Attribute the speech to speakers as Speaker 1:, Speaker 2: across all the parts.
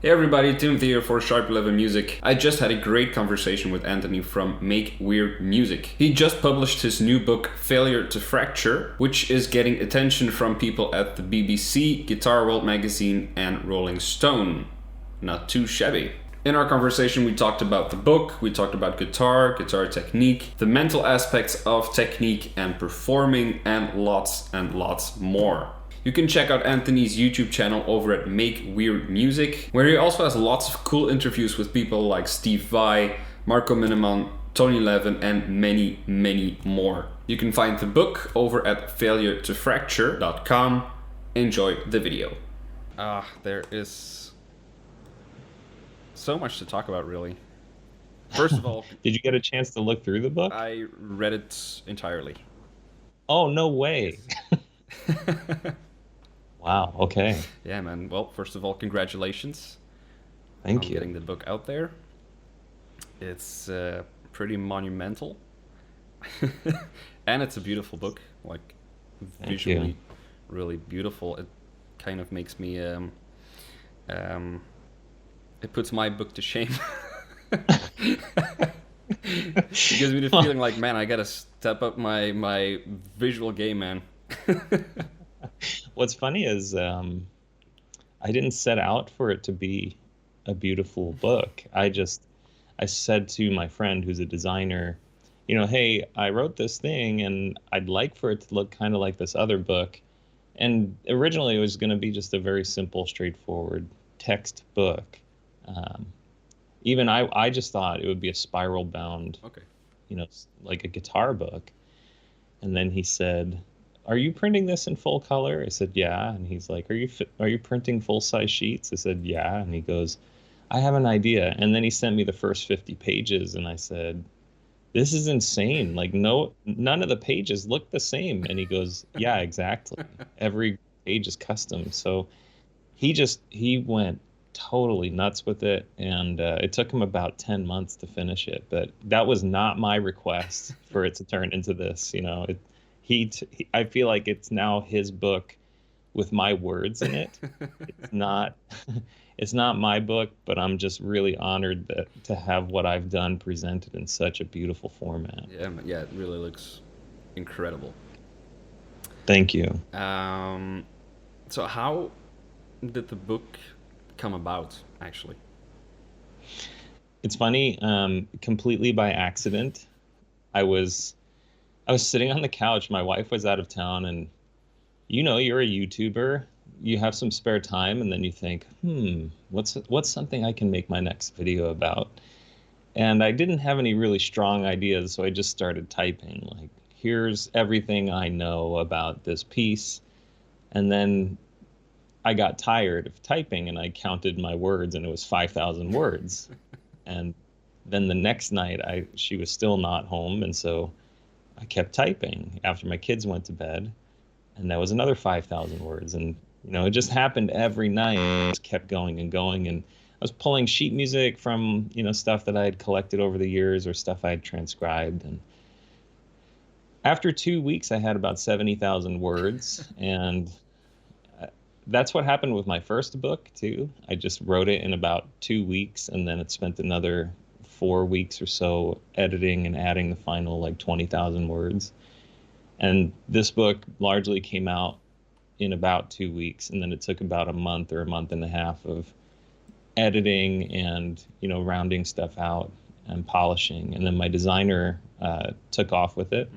Speaker 1: Hey everybody, Timothy here for Sharp 11 Music. I just had a great conversation with Anthony from Make Weird Music. He just published his new book, Failure to Fracture, which is getting attention from people at the BBC, Guitar World Magazine, and Rolling Stone. Not too shabby. In our conversation, we talked about the book, we talked about guitar technique, the mental aspects of technique and performing, and lots more. You can check out Anthony's YouTube channel over at Make Weird Music, where he also has lots of cool interviews with people like Steve Vai, Marco Miniman, Tony Levin, and many more. You can find the book over at failuretofracture.com. Enjoy the video. There is so much to talk about, really. First of all,
Speaker 2: Did you get a chance to look through the book?
Speaker 1: I read it entirely.
Speaker 2: Oh, no way. Wow, okay.
Speaker 1: Yeah, man. Well, first of all, congratulations
Speaker 2: Thank
Speaker 1: on
Speaker 2: you.
Speaker 1: getting the book out there. It's pretty monumental. And it's a beautiful book, like
Speaker 2: Thank
Speaker 1: visually
Speaker 2: you.
Speaker 1: really beautiful. It kind of makes me it puts my book to shame. It gives me the feeling like, man, I gotta step up my visual game, man.
Speaker 2: What's funny is I didn't set out for it to be a beautiful book. I said to my friend who's a designer, hey, I wrote this thing and I'd like for it to look kind of like this other book. And originally it was going to be just a very simple, straightforward text book. Um, Even I just thought it would be a spiral bound,
Speaker 1: Okay.
Speaker 2: like a guitar book. And then he said, "Are you printing this in full color?" I said, "Yeah." And he's like, "Are you printing full size sheets?" I said, "Yeah." And he goes, "I have an idea." And then he sent me the first 50 pages, and I said, "This is insane. Like, no, none of the pages look the same." And he goes, "Yeah, exactly. Every page is custom." So he went totally nuts with it, and it took him about 10 months to finish it, but that was not my request for it to turn into this. I feel like it's now his book with my words in it. It's not it's not my book, but I'm just really honored to have what I've done presented in such a beautiful format.
Speaker 1: Yeah, it really looks incredible.
Speaker 2: Thank you.
Speaker 1: So how did the book come about, actually?
Speaker 2: It's funny, completely by accident. I was I was sitting on the couch. My wife was out of town, and you're a YouTuber. You have some spare time, and then you think, what's something I can make my next video about? And I didn't have any really strong ideas, so I just started typing, like, here's everything I know about this piece. And then I got tired of typing, and I counted my words, and it was 5,000 words. And then the next night, she was still not home, and so I kept typing after my kids went to bed, and that was another 5,000 words. And it just happened every night. I just kept going and going, and I was pulling sheet music from stuff that I had collected over the years or stuff I had transcribed. And after 2 weeks, I had about 70,000 words, and that's what happened with my first book too. I just wrote it in about 2 weeks, and then it spent another 4 weeks or so editing and adding the final like 20,000 words. And this book largely came out in about 2 weeks, and then it took about a month or a month and a half of editing and rounding stuff out and polishing. And then my designer took off with it,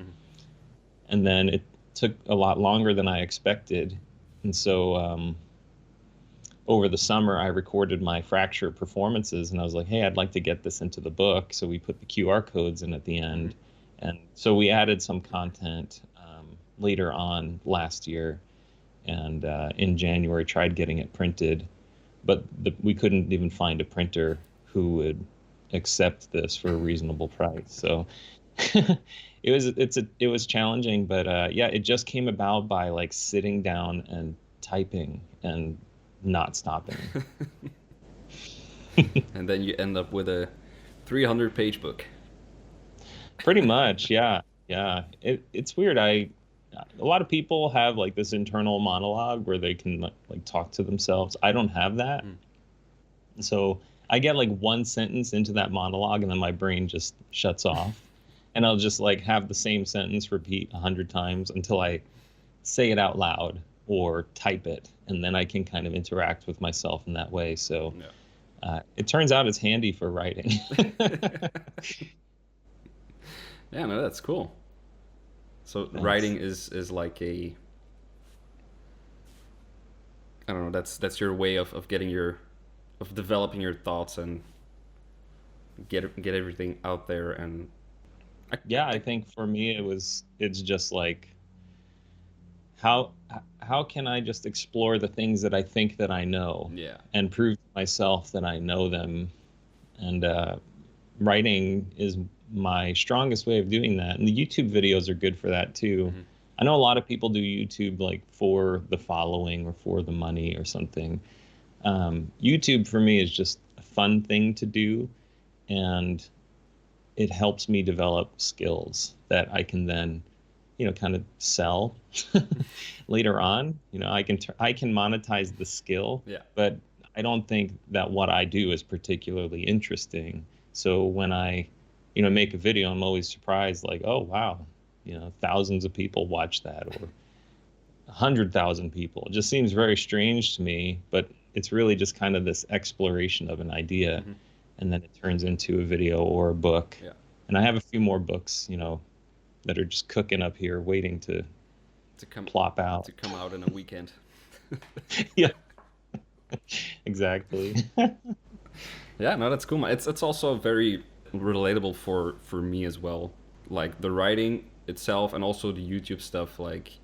Speaker 2: and then it took a lot longer than I expected. And so over the summer, I recorded my fracture performances, and I was like, hey, I'd like to get this into the book. So we put the QR codes in at the end. And so we added some content later on last year, and in January tried getting it printed, but we couldn't even find a printer who would accept this for a reasonable price. So it was challenging, but yeah, it just came about by like sitting down and typing and not stopping.
Speaker 1: And then you end up with a 300-page book.
Speaker 2: Pretty much, yeah. Yeah. It's weird. A lot of people have like this internal monologue where they can like talk to themselves. I don't have that. So I get like one sentence into that monologue and then my brain just shuts off. And I'll just like have the same sentence repeat 100 times until I say it out loud or type it. And then I can kind of interact with myself in that way. So it turns out it's handy for writing.
Speaker 1: Yeah, no, that's cool. So
Speaker 2: Thanks.
Speaker 1: writing is like a, I don't know, that's your way of getting of developing your thoughts and get everything out there. And
Speaker 2: I think for me it's just like how how can I just explore the things that I think that I know,
Speaker 1: yeah,
Speaker 2: and prove to myself that I know them. And writing is my strongest way of doing that. And the YouTube videos are good for that too.
Speaker 1: mm-hmm.
Speaker 2: I know a lot of people do YouTube like for the following or for the money or something. YouTube for me is just a fun thing to do, and it helps me develop skills that I can then, kind of sell later on. I can monetize the skill,
Speaker 1: Yeah.
Speaker 2: but I don't think that what I do is particularly interesting. So when I, make a video, I'm always surprised, like, oh wow, thousands of people watch that, or 100,000 people. It just seems very strange to me, but it's really just kind of this exploration of an idea,
Speaker 1: Mm-hmm.
Speaker 2: and then it turns into a video or a book.
Speaker 1: Yeah.
Speaker 2: And I have a few more books, that are just cooking up here, waiting to plop out.
Speaker 1: To come out in a weekend.
Speaker 2: Yeah, exactly.
Speaker 1: Yeah, no, that's cool. It's also very relatable for me as well. Like the writing itself and also the YouTube stuff. Like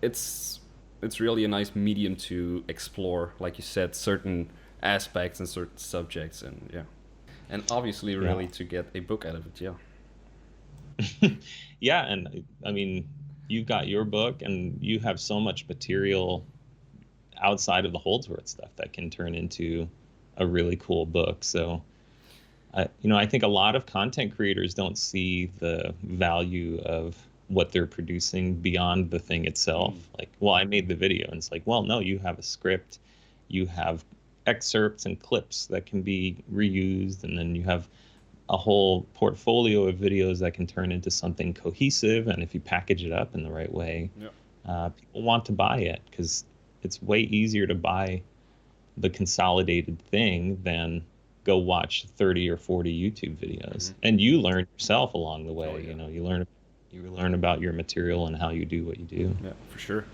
Speaker 1: it's really a nice medium to explore, like you said, certain aspects and certain subjects, and and obviously really to get a book out of it. Yeah.
Speaker 2: Yeah, and I mean, you've got your book, and you have so much material outside of the Holdsworth stuff that can turn into a really cool book. So, I think a lot of content creators don't see the value of what they're producing beyond the thing itself. Like, well, I made the video, and it's like, well, no, you have a script, you have excerpts and clips that can be reused, and then you have a whole portfolio of videos that can turn into something cohesive. And if you package it up in the right way, people want to buy it, because it's way easier to buy the consolidated thing than go watch 30 or 40 YouTube videos. And you learn yourself along the way. You learn about your material and how you do what you do.
Speaker 1: Yeah, for sure.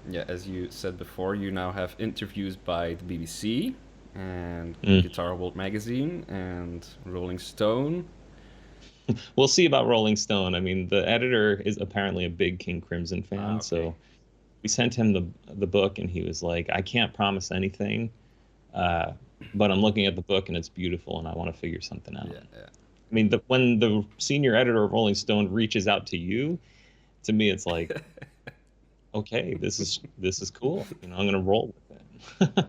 Speaker 1: Yeah, as you said before, you now have interviews by the BBC and Guitar World Magazine and Rolling Stone.
Speaker 2: We'll see about Rolling Stone. I mean, the editor is apparently a big King Crimson fan, so we sent him the book, and he was like, I can't promise anything, but I'm looking at the book, and it's beautiful, and I want to figure something out.
Speaker 1: Yeah.
Speaker 2: I mean, when the senior editor of Rolling Stone reaches out to you, to me, it's like, okay, this is cool. I'm going to roll with it.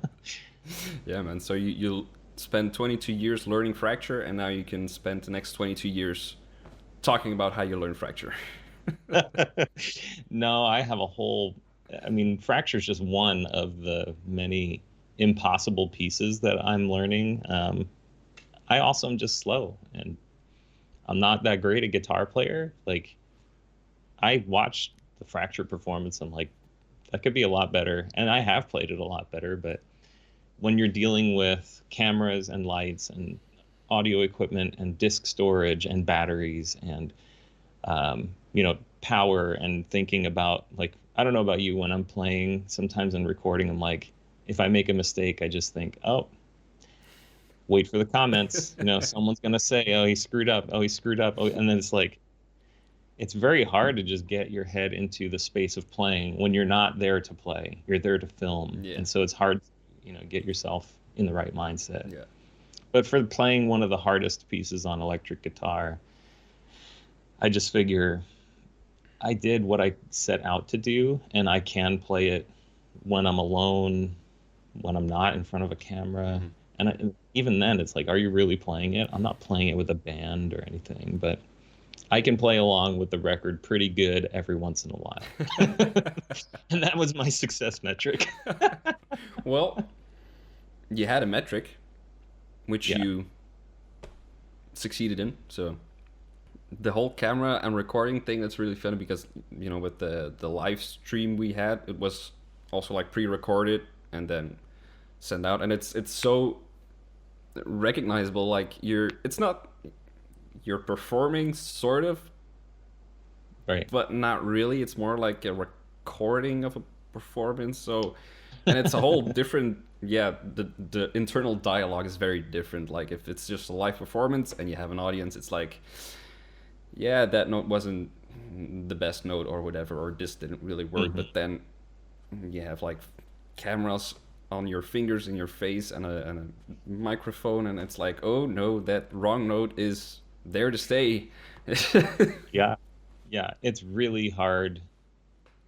Speaker 1: Yeah, man. So you'll spend 22 years learning Fracture, and now you can spend the next 22 years talking about how you learn Fracture.
Speaker 2: No, I have Fracture is just one of the many impossible pieces that I'm learning. I also am just slow, and I'm not that great a guitar player. Like, I watched the Fracture performance, I'm like, that could be a lot better. And I have played it a lot better, but when you're dealing with cameras and lights and audio equipment and disk storage and batteries and power, and thinking about, like, I don't know about you, when I'm playing sometimes in recording, I'm like, if I make a mistake, I just think, oh, wait for the comments. Someone's gonna say, oh, he screwed up, oh, and then it's like, it's very hard to just get your head into the space of playing when you're not there to play, you're there to film. And so it's hard, get yourself in the right mindset. But for playing one of the hardest pieces on electric guitar, I just figure I did what I set out to do, and I can play it when I'm alone, when I'm not in front of a camera. And even then, it's like, are you really playing it? I'm not playing it with a band or anything, but I can play along with the record pretty good every once in a while. And that was my success metric.
Speaker 1: Well, you had a metric, which
Speaker 2: Yeah.
Speaker 1: you succeeded in. So the whole camera and recording thing, that's really funny because, you know, with the live stream we had, it was also like pre-recorded and then sent out, and it's so recognizable. Like it's not, you're performing sort of,
Speaker 2: Right.
Speaker 1: but not really. It's more like a recording of a performance. So, and it's a whole different. Yeah, the internal dialogue is very different. Like if it's just a live performance and you have an audience, it's like, yeah, that note wasn't the best note or whatever, or this didn't really work.
Speaker 2: Hmm.
Speaker 1: But then you have like cameras on your fingers in your face and a microphone, and it's like, oh no, that wrong note is there to stay.
Speaker 2: Yeah. Yeah. It's really hard.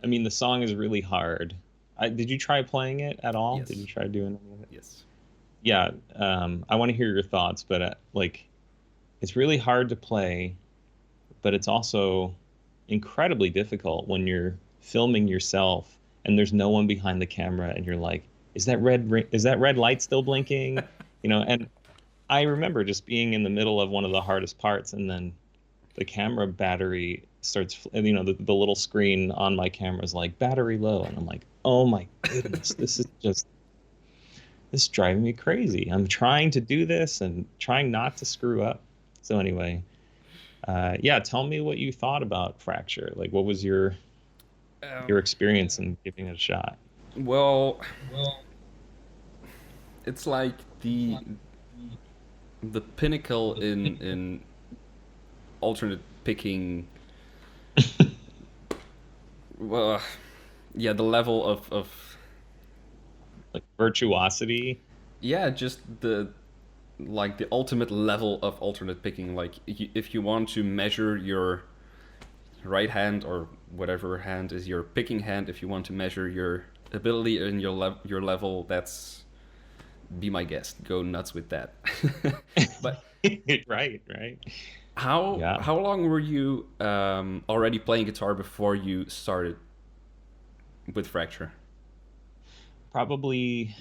Speaker 2: I mean, the song is really hard. Did you try playing it at all? Did you
Speaker 1: Yes.
Speaker 2: try doing any of it?
Speaker 1: Yes.
Speaker 2: Yeah. I want to hear your thoughts, but like, it's really hard to play, but it's also incredibly difficult when you're filming yourself and there's no one behind the camera and you're like, is that red light still blinking? And I remember just being in the middle of one of the hardest parts, and then the camera battery starts, the little screen on my camera is like battery low, and I'm like, oh my goodness, this is driving me crazy. I'm trying to do this and trying not to screw up. So anyway, yeah, tell me what you thought about Fracture. Like, what was your experience in giving it a shot?
Speaker 1: Well, it's like the pinnacle in alternate picking. Well, yeah, the level of
Speaker 2: Like virtuosity.
Speaker 1: yeah, just the like the ultimate level of alternate picking. Like if you want to measure your right hand or whatever hand is your picking hand, if you want to measure your ability and your level, that's, be my guest. Go nuts with that. But
Speaker 2: Right, right. Yeah.
Speaker 1: how long were you already playing guitar before you started with Fracture?
Speaker 2: Probably,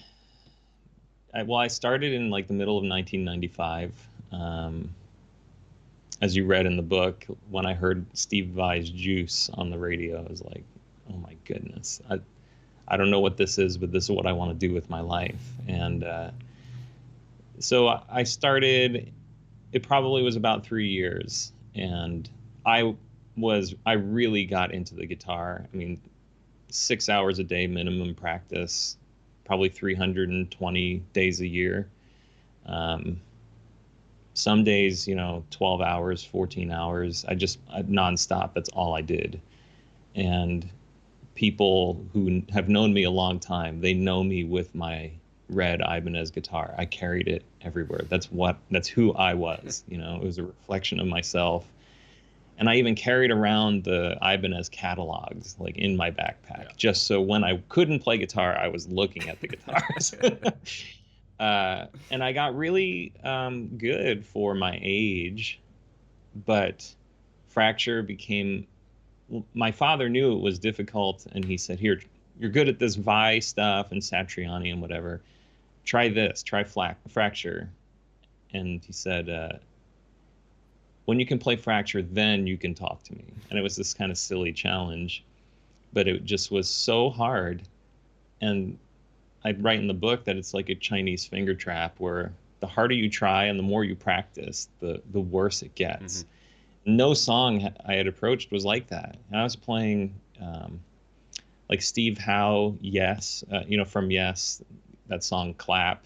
Speaker 2: well, I started in like the middle of 1995. Um, as you read in the book, when I heard Steve Vai's Juice on the radio, I was like, oh my goodness. I don't know what this is, but this is what I want to do with my life. And so I started, it probably was about 3 years. And I really got into the guitar. I mean, 6 hours a day minimum practice, probably 320 days a year. Um, some days, 12 hours, 14 hours. I nonstop. That's all I did. And people who have known me a long time, they know me with my red Ibanez guitar. I carried it everywhere. That's who I was. It was a reflection of myself. And I even carried around the Ibanez catalogs like in my backpack, just so when I couldn't play guitar, I was looking at the guitars. And I got really good for my age, but Fracture became. My father knew it was difficult, and he said, "Here, you're good at this Vi stuff and Satriani and whatever. Try this. Try Fracture." And he said, when you can play Fracture, then you can talk to me. And it was this kind of silly challenge, but it just was so hard. And I write in the book that it's like a Chinese finger trap, where the harder you try and the more you practice, the worse it gets. No song I had approached was like that. And I was playing like Steve Howe, Yes, from Yes, that song Clap,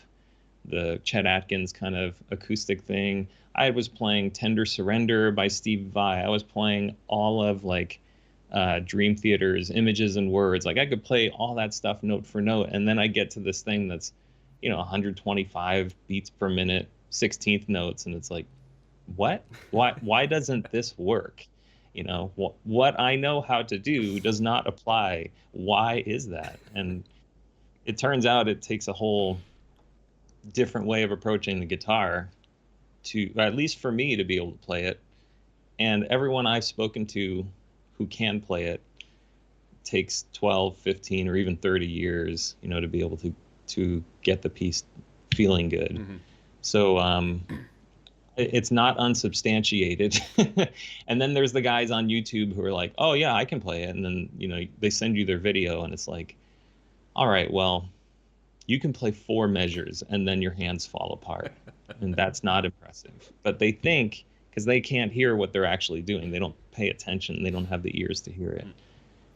Speaker 2: the Chet Atkins kind of acoustic thing. I was playing Tender Surrender by Steve Vai. I was playing all of like Dream Theater's Images and Words. Like I could play all that stuff note for note. And then I get to this thing that's, 125 beats per minute, 16th notes. And it's like, what? Why doesn't this work? What I know how to do does not apply. Why is that? And it turns out it takes a whole different way of approaching the guitar to, at least for me, to be able to play it. And everyone I've spoken to who can play it takes 12, 15, or even 30 years, to be able to get the piece feeling good. So it's not unsubstantiated. And then there's the guys on YouTube who are like, oh yeah, I can play it. And then, you know, they send you their video and it's like, all right, well, you can play 4 measures and then your hands fall apart. And that's not impressive. But they think, because they can't hear what they're actually doing, they don't pay attention, they don't have the ears to hear it.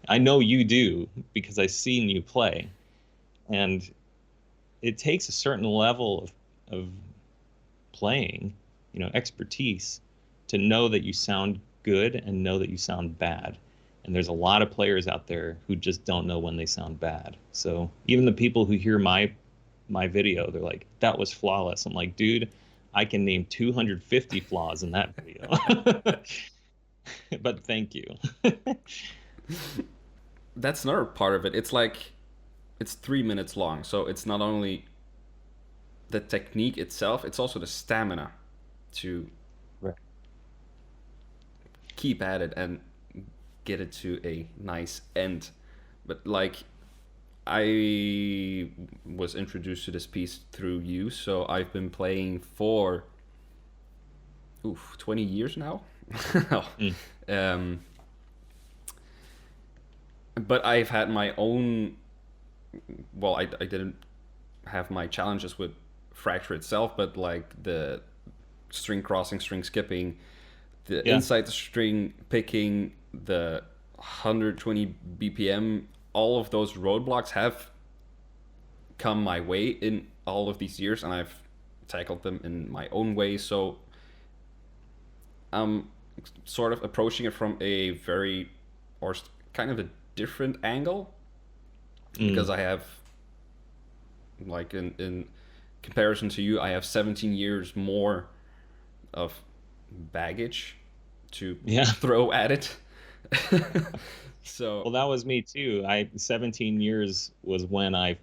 Speaker 2: I know you do, because I've seen you play. And it takes a certain level of playing, you know, expertise, to know that you sound good and know that you sound bad. And there's a lot of players out there who just don't know when they sound bad. So even the people who hear my video, they're like, that was flawless. I'm like, dude, I can name 250 flaws in that video. But thank you.
Speaker 1: That's another part of it. It's like, it's 3 minutes long. So it's not only the technique itself, it's also the stamina to keep at it and get it to a nice end. But like, I was introduced to this piece through you, so I've been playing for 20 years now. But I've had my own, well, I didn't have my challenges with Fracture itself, but like the string crossing, string skipping, the inside the string picking, the 120 BPM, all of those roadblocks have come my way in all of these years, and I've tackled them in my own way. So I'm sort of approaching it from a very, or kind of a different angle, because I have, like, in comparison to you, I have 17 years more of baggage to throw at it. So
Speaker 2: well, that was me too. 17 years was when I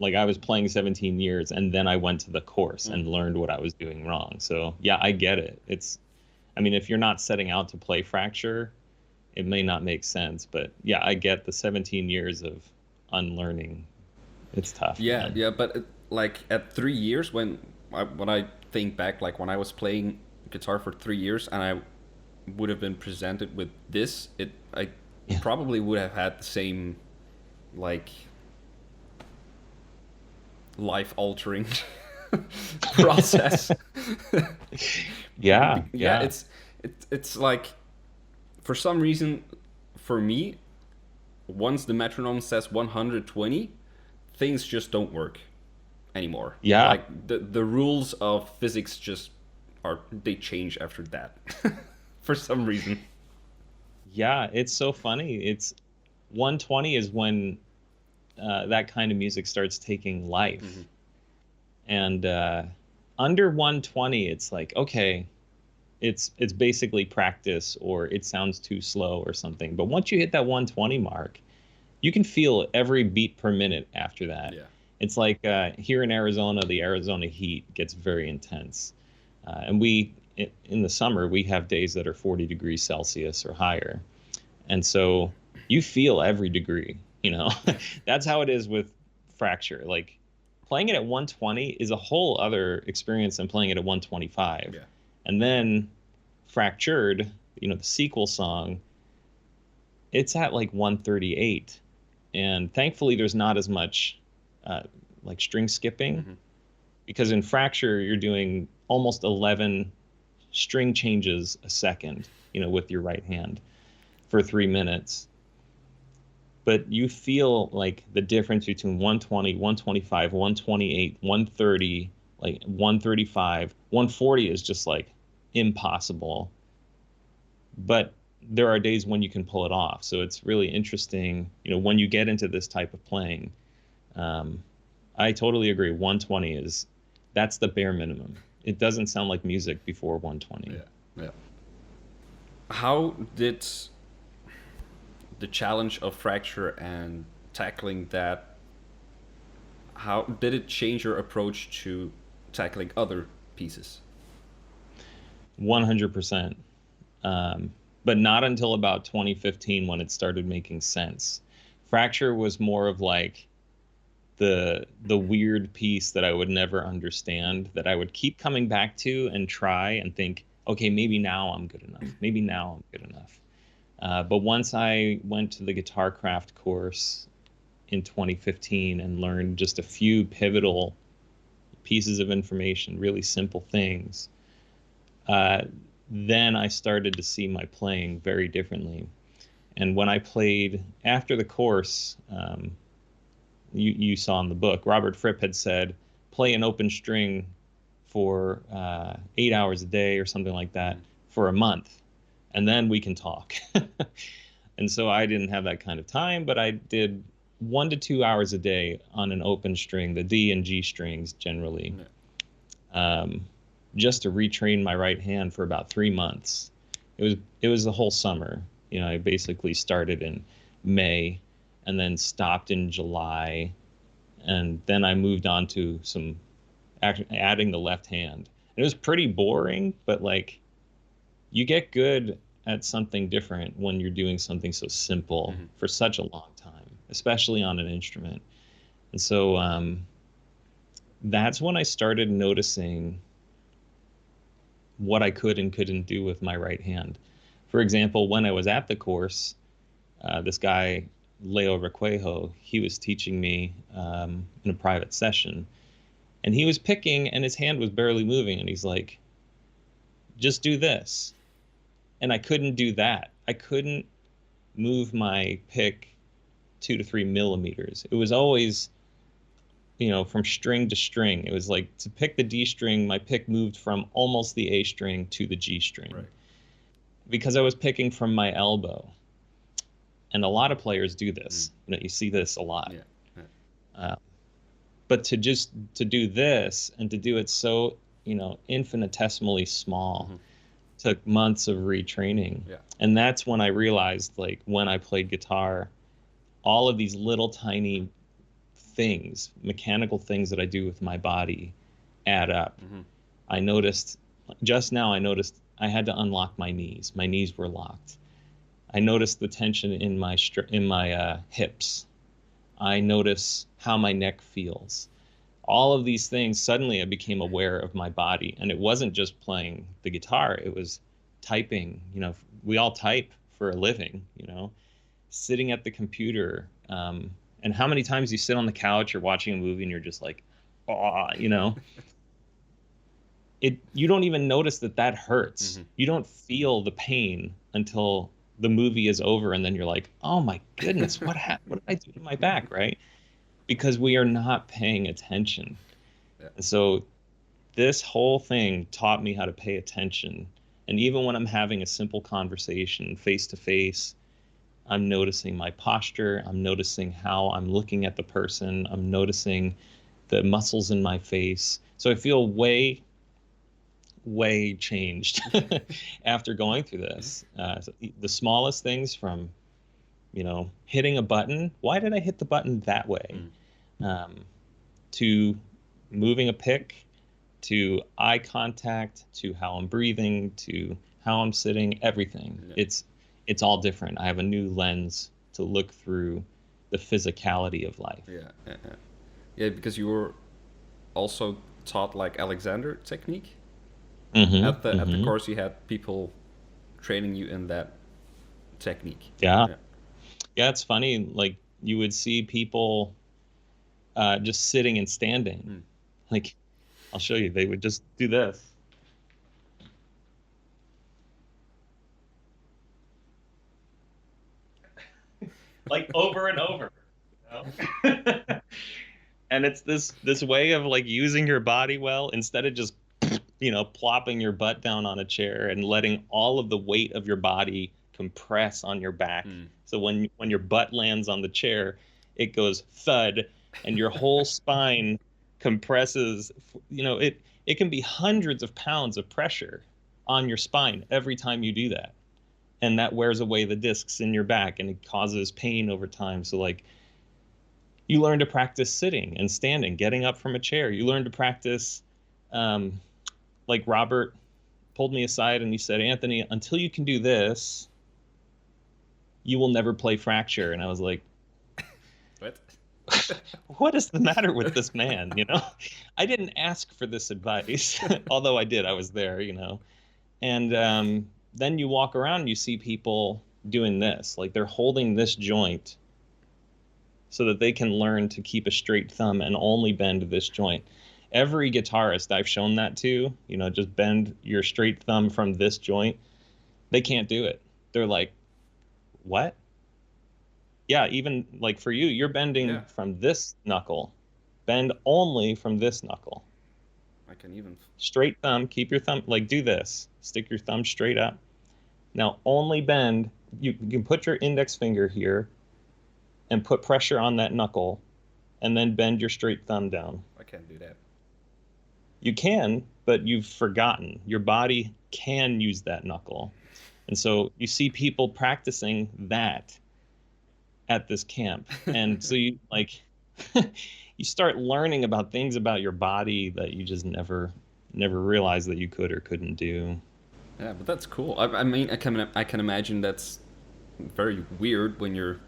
Speaker 2: was playing 17 years, and then I went to the course and learned what I was doing wrong. So yeah, I get it. I mean, if you're not setting out to play Fracture, it may not make sense, but yeah, I get the 17 years of unlearning. It's tough.
Speaker 1: Yeah,
Speaker 2: man.
Speaker 1: yeah, but like at 3 years, when I think back, like when I was playing guitar for 3 years and I would have been presented with this, I probably would have had the same, like, life-altering process.
Speaker 2: Yeah.
Speaker 1: It's like, for some reason, for me, once the metronome says 120, things just don't work anymore.
Speaker 2: Yeah.
Speaker 1: Like the rules of physics they change after that. For some reason.
Speaker 2: Yeah, it's so funny. It's 120 is when that kind of music starts taking life. And under 120, it's like, okay, it's basically practice, or it sounds too slow or something. But once you hit that 120 mark, you can feel every beat per minute after that. Yeah. It's like here in Arizona, the Arizona heat gets very intense. And in the summer, we have days that are 40 degrees Celsius or higher. And so you feel every degree, you know. That's how it is with Fracture. Like, playing it at 120 is a whole other experience than playing it at 125. Yeah. And then Fractured, you know, the sequel song, it's at like 138. And thankfully there's not as much like string skipping, because in Fracture you're doing almost 11 string changes a second, you know, with your right hand for 3 minutes. But you feel like the difference between 120, 125, 128, 130, like 135, 140 is just like impossible. But there are days when you can pull it off. So it's really interesting, you know, when you get into this type of playing. I totally agree. 120 that's the bare minimum. It doesn't sound like music before 120.
Speaker 1: Yeah. How did the challenge of Fracture and tackling that, how did it change your approach to tackling other pieces?
Speaker 2: 100%. But not until about 2015 when it started making sense. Fracture was more of like, the weird piece that I would never understand, that I would keep coming back to and try and think, okay, maybe now I'm good enough. Maybe now I'm good enough. But once I went to the guitar craft course in 2015 and learned just a few pivotal pieces of information, really simple things, then I started to see my playing very differently. And when I played after the course, you saw in the book, Robert Fripp had said, play an open string for 8 hours a day or something like that for a month, and then we can talk. And so I didn't have that kind of time, but I did 1 to 2 hours a day on an open string, the D and G strings generally, just to retrain my right hand for about 3 months. It was the whole summer. You know, I basically started in May and then stopped in July, and then I moved on to adding the left hand. And it was pretty boring, but like, you get good at something different when you're doing something so simple for such a long time, especially on an instrument. And so that's when I started noticing what I could and couldn't do with my right hand. For example, when I was at the course, this guy, Leo Requejo, he was teaching me in a private session, and he was picking and his hand was barely moving, and he's like, just do this. And I couldn't do that. I couldn't move my pick 2 to 3 millimeters. It was always, you know, from string to string. It was like, to pick the D string, my pick moved from almost the A string to the G string, right, because I was picking from my elbow. And a lot of players do this. You know, you see this a lot. But to do this and to do it so, you know, infinitesimally small, took months of retraining. And that's when I realized, like, when I played guitar, all of these little tiny things, mechanical things that I do with my body add up. I noticed I had to unlock my knees. My knees were locked. I noticed the tension in my hips. I notice how my neck feels. All of these things, suddenly I became aware of my body. And it wasn't just playing the guitar, it was typing. You know, we all type for a living, you know, sitting at the computer. And how many times you sit on the couch or watching a movie and you're just like, oh, you know, you don't even notice that hurts. You don't feel the pain until the movie is over, and then you're like, oh my goodness, what happened? What did I do to my back, right? Because we are not paying attention. And so this whole thing taught me how to pay attention. And even when I'm having a simple conversation face to face, I'm noticing my posture, I'm noticing how I'm looking at the person, I'm noticing the muscles in my face. So I feel way changed after going through this. So the smallest things, from, you know, hitting a button, why did I hit the button that way, to moving a pick, to eye contact, to how I'm breathing, to how I'm sitting, everything. It's all different. I have a new lens to look through the physicality of life.
Speaker 1: Yeah, because you were also taught like Alexander technique. At the course, you had people training you in that technique.
Speaker 2: Yeah, it's funny. Like, you would see people just sitting and standing. Like, I'll show you. They would just do this. Like, over and over. You know? And it's this way of, like, using your body well, instead of just, you know, plopping your butt down on a chair and letting all of the weight of your body compress on your back. So when your butt lands on the chair, it goes thud, and your whole spine compresses. You know, it can be hundreds of pounds of pressure on your spine every time you do that. And that wears away the discs in your back, and it causes pain over time. So, like, you learn to practice sitting and standing, getting up from a chair. You learn to practice, like, Robert pulled me aside and he said, Anthony, until you can do this, you will never play fracture. And I was like,
Speaker 1: what?
Speaker 2: what is the matter with this man? I didn't ask for this advice, although I did. I was there, And then you walk around and you see people doing this, like they're holding this joint so that they can learn to keep a straight thumb and only bend this joint. Every guitarist I've shown that to, just bend your straight thumb from this joint, they can't do it. They're like, what? Yeah, even like for you, you're bending from this knuckle. Bend only from this knuckle.
Speaker 1: I can even...
Speaker 2: Straight thumb, keep your thumb, like do this. Stick your thumb straight up. Now only bend, you can put your index finger here and put pressure on that knuckle and then bend your straight thumb down.
Speaker 1: I can't do that.
Speaker 2: You can, but you've forgotten. Your body can use that knuckle. And so you see people practicing that at this camp. And so you you start learning about things about your body that you just never realized that you could or couldn't do.
Speaker 1: Yeah, but that's cool. I mean, I can imagine that's very weird when you're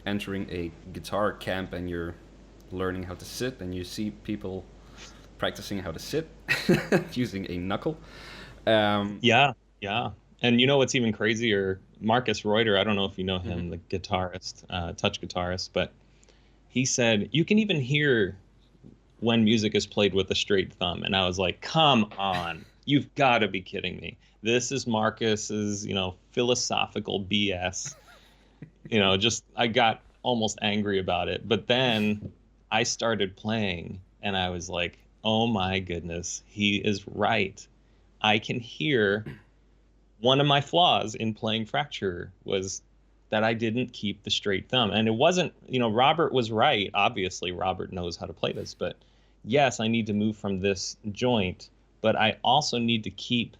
Speaker 1: entering a guitar camp and you're learning how to sit and you see people practicing how to sit using a knuckle.
Speaker 2: Yeah. And what's even crazier? Marcus Reuter, I don't know if you know him, the guitarist, touch guitarist, but he said, you can even hear when music is played with a straight thumb. And I was like, come on, you've got to be kidding me. This is Marcus's, philosophical BS. I got almost angry about it. But then I started playing and I was like, oh my goodness, he is right. I can hear. One of my flaws in playing Fracture was that I didn't keep the straight thumb. And it wasn't, Robert was right. Obviously, Robert knows how to play this. But yes, I need to move from this joint. But I also need to keep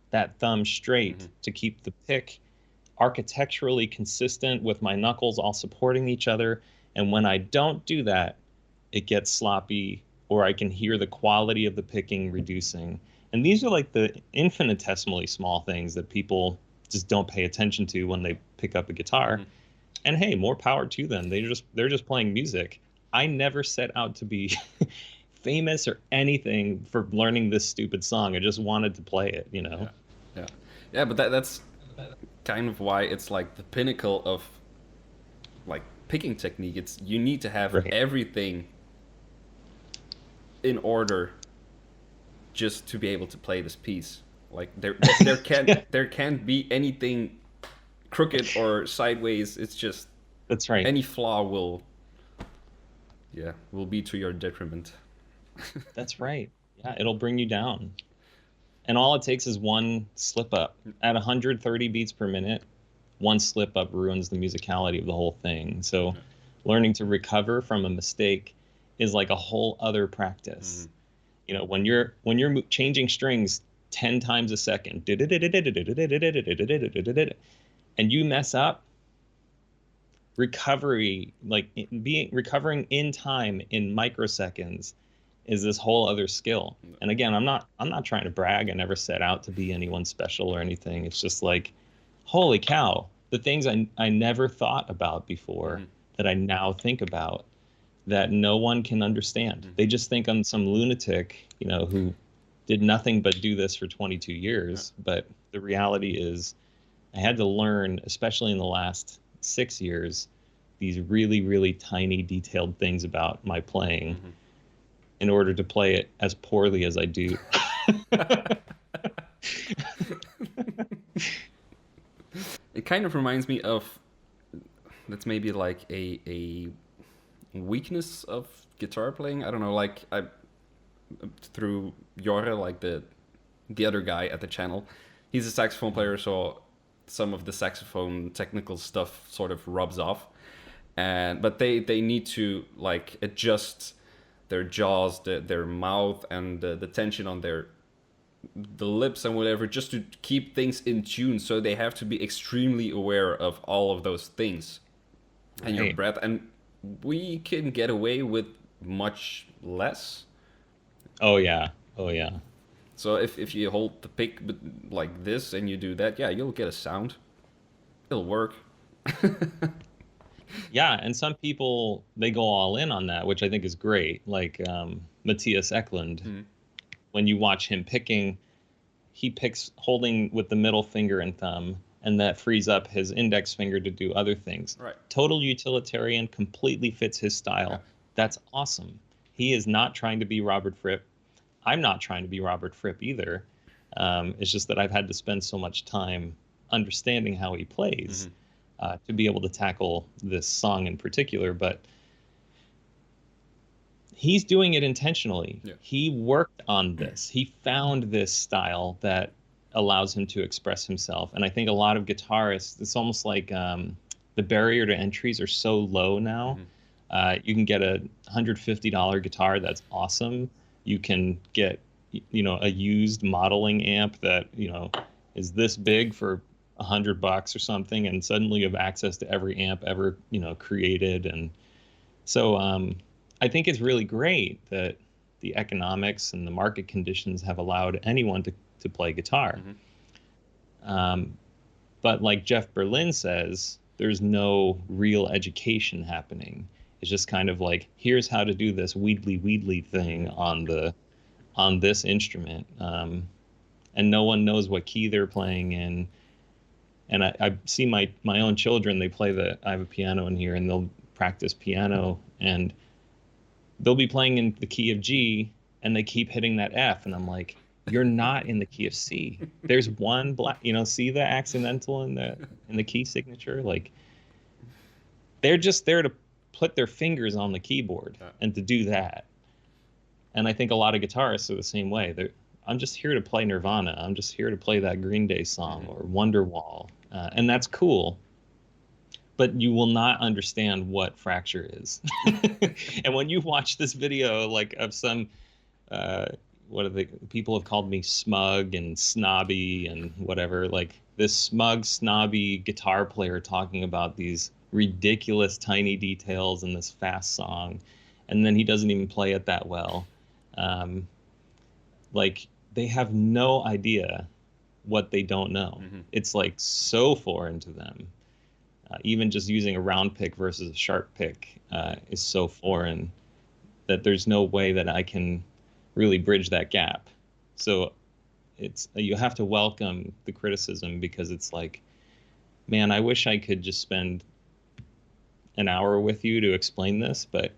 Speaker 2: that thumb straight to keep the pick architecturally consistent with my knuckles all supporting each other. And when I don't do that, it gets sloppy, or I can hear the quality of the picking reducing. And these are like the infinitesimally small things that people just don't pay attention to when they pick up a guitar. And hey, more power to them. They're just playing music. I never set out to be famous or anything for learning this stupid song. I just wanted to play it,
Speaker 1: Yeah, but that's kind of why it's like the pinnacle of like picking technique. It's you need to have everything in order just to be able to play this piece. Like there can't be anything crooked or sideways. It's just
Speaker 2: that's right.
Speaker 1: Any flaw will be to your detriment.
Speaker 2: That's right. Yeah, it'll bring you down. And all it takes is one slip up. At 130 beats per minute, one slip up ruins the musicality of the whole thing. So learning to recover from a mistake is like a whole other practice. When you're changing strings 10 times a second, and you mess up, recovering in time in microseconds is this whole other skill. And again, I'm not trying to brag. I never set out to be anyone special or anything. It's just like, holy cow, the things I never thought about before that I now think about, that no one can understand. They just think I'm some lunatic, who did nothing but do this for 22 years. But the reality is I had to learn, especially in the last 6 years, these really, really tiny detailed things about my playing in order to play it as poorly as I do.
Speaker 1: It kind of reminds me of, that's maybe like a weakness of guitar playing. I don't know, like through Jorge, like the other guy at the channel, he's a saxophone player, so some of the saxophone technical stuff sort of rubs off, but they need to like adjust their jaws, their mouth, and the tension on the lips and whatever, just to keep things in tune. So they have to be extremely aware of all of those things and your breath. And we can get away with much less.
Speaker 2: Oh yeah.
Speaker 1: So if you hold the pick like this and you do that, you'll get a sound. It'll work.
Speaker 2: Yeah, and some people they go all in on that, which I think is great. Like Matthias Eklund,
Speaker 1: Mm.
Speaker 2: when you watch him picking, he picks holding with the middle finger and thumb, and that frees up his index finger to do other things.
Speaker 1: Right.
Speaker 2: Total utilitarian, completely fits his
Speaker 1: Yeah.
Speaker 2: style. That's awesome. He is not trying to be Robert Fripp. I'm not trying to be Robert Fripp either. It's just that I've had to spend so much time understanding how he plays
Speaker 1: Hmm.
Speaker 2: to be able to tackle this song in particular. But he's doing it intentionally.
Speaker 1: Yeah.
Speaker 2: He worked on this. He found this style that allows him to express himself. And I think a lot of guitarists, it's almost like the barrier to entries are so low now.
Speaker 1: Hmm.
Speaker 2: You can get a $150 guitar that's awesome. You can get, a used modeling amp that, is this big for $100 or something, and suddenly you have access to every amp ever, created. And so I think it's really great that the economics and the market conditions have allowed anyone to play guitar.
Speaker 1: Hmm.
Speaker 2: Um, but like Jeff Berlin says, there's no real education happening. It's just kind of like, here's how to do this wheedly thing on this instrument, and no one knows what key they're playing in. And I see my own children. I have a piano in here, and they'll practice piano, and they'll be playing in the key of G, and they keep hitting that F, and I'm like, you're not in the key of C. There's one black, see the accidental in the key signature? Like, they're just there to put their fingers on the keyboard and to do that. And I think a lot of guitarists are the same way. I'm just here to play Nirvana. I'm just here to play that Green Day song or Wonderwall, and that's cool. But you will not understand what fracture is. And when you watch this video, like of some, what are the people have called me smug and snobby and whatever, like this smug, snobby guitar player talking about these ridiculous tiny details in this fast song, and then he doesn't even play it that well. Like they have no idea what they don't know.
Speaker 1: Hmm.
Speaker 2: It's like so foreign to them. Even just using a round pick versus a sharp pick is so foreign that there's no way that I can really bridge that gap. So you have to welcome the criticism, because it's like, man, I wish I could just spend an hour with you to explain this, but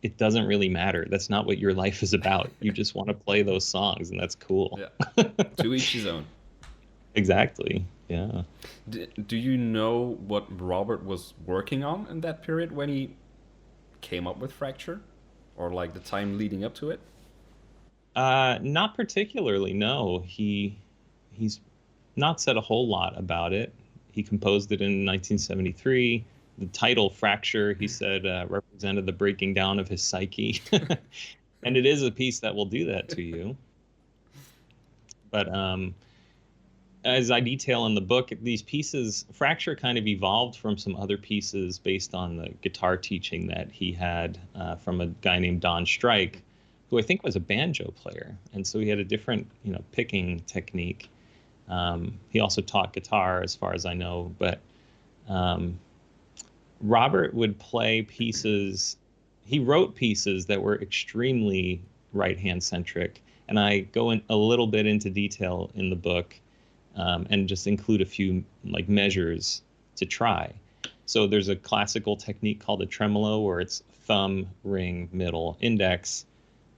Speaker 2: it doesn't really matter. That's not what your life is about. You just want to play those songs, and that's cool.
Speaker 1: Yeah. To each his own.
Speaker 2: Exactly. Yeah.
Speaker 1: Do you know what Robert was working on in that period when he came up with Fracture? Or like the time leading up to it?
Speaker 2: Not particularly, no. He's not said a whole lot about it. He composed it in 1973. The title Fracture, he said, represented the breaking down of his psyche. And it is a piece that will do that to you. But as I detail in the book, these pieces, Fracture kind of evolved from some other pieces based on the guitar teaching that he had from a guy named Don Strike, who I think was a banjo player. And so he had a different, picking technique. He also taught guitar, as far as I know. But Robert would play pieces. He wrote pieces that were extremely right-hand centric. And I go in a little bit into detail in the book. And just include a few like measures to try. So there's a classical technique called a tremolo, where it's thumb, ring, middle, index,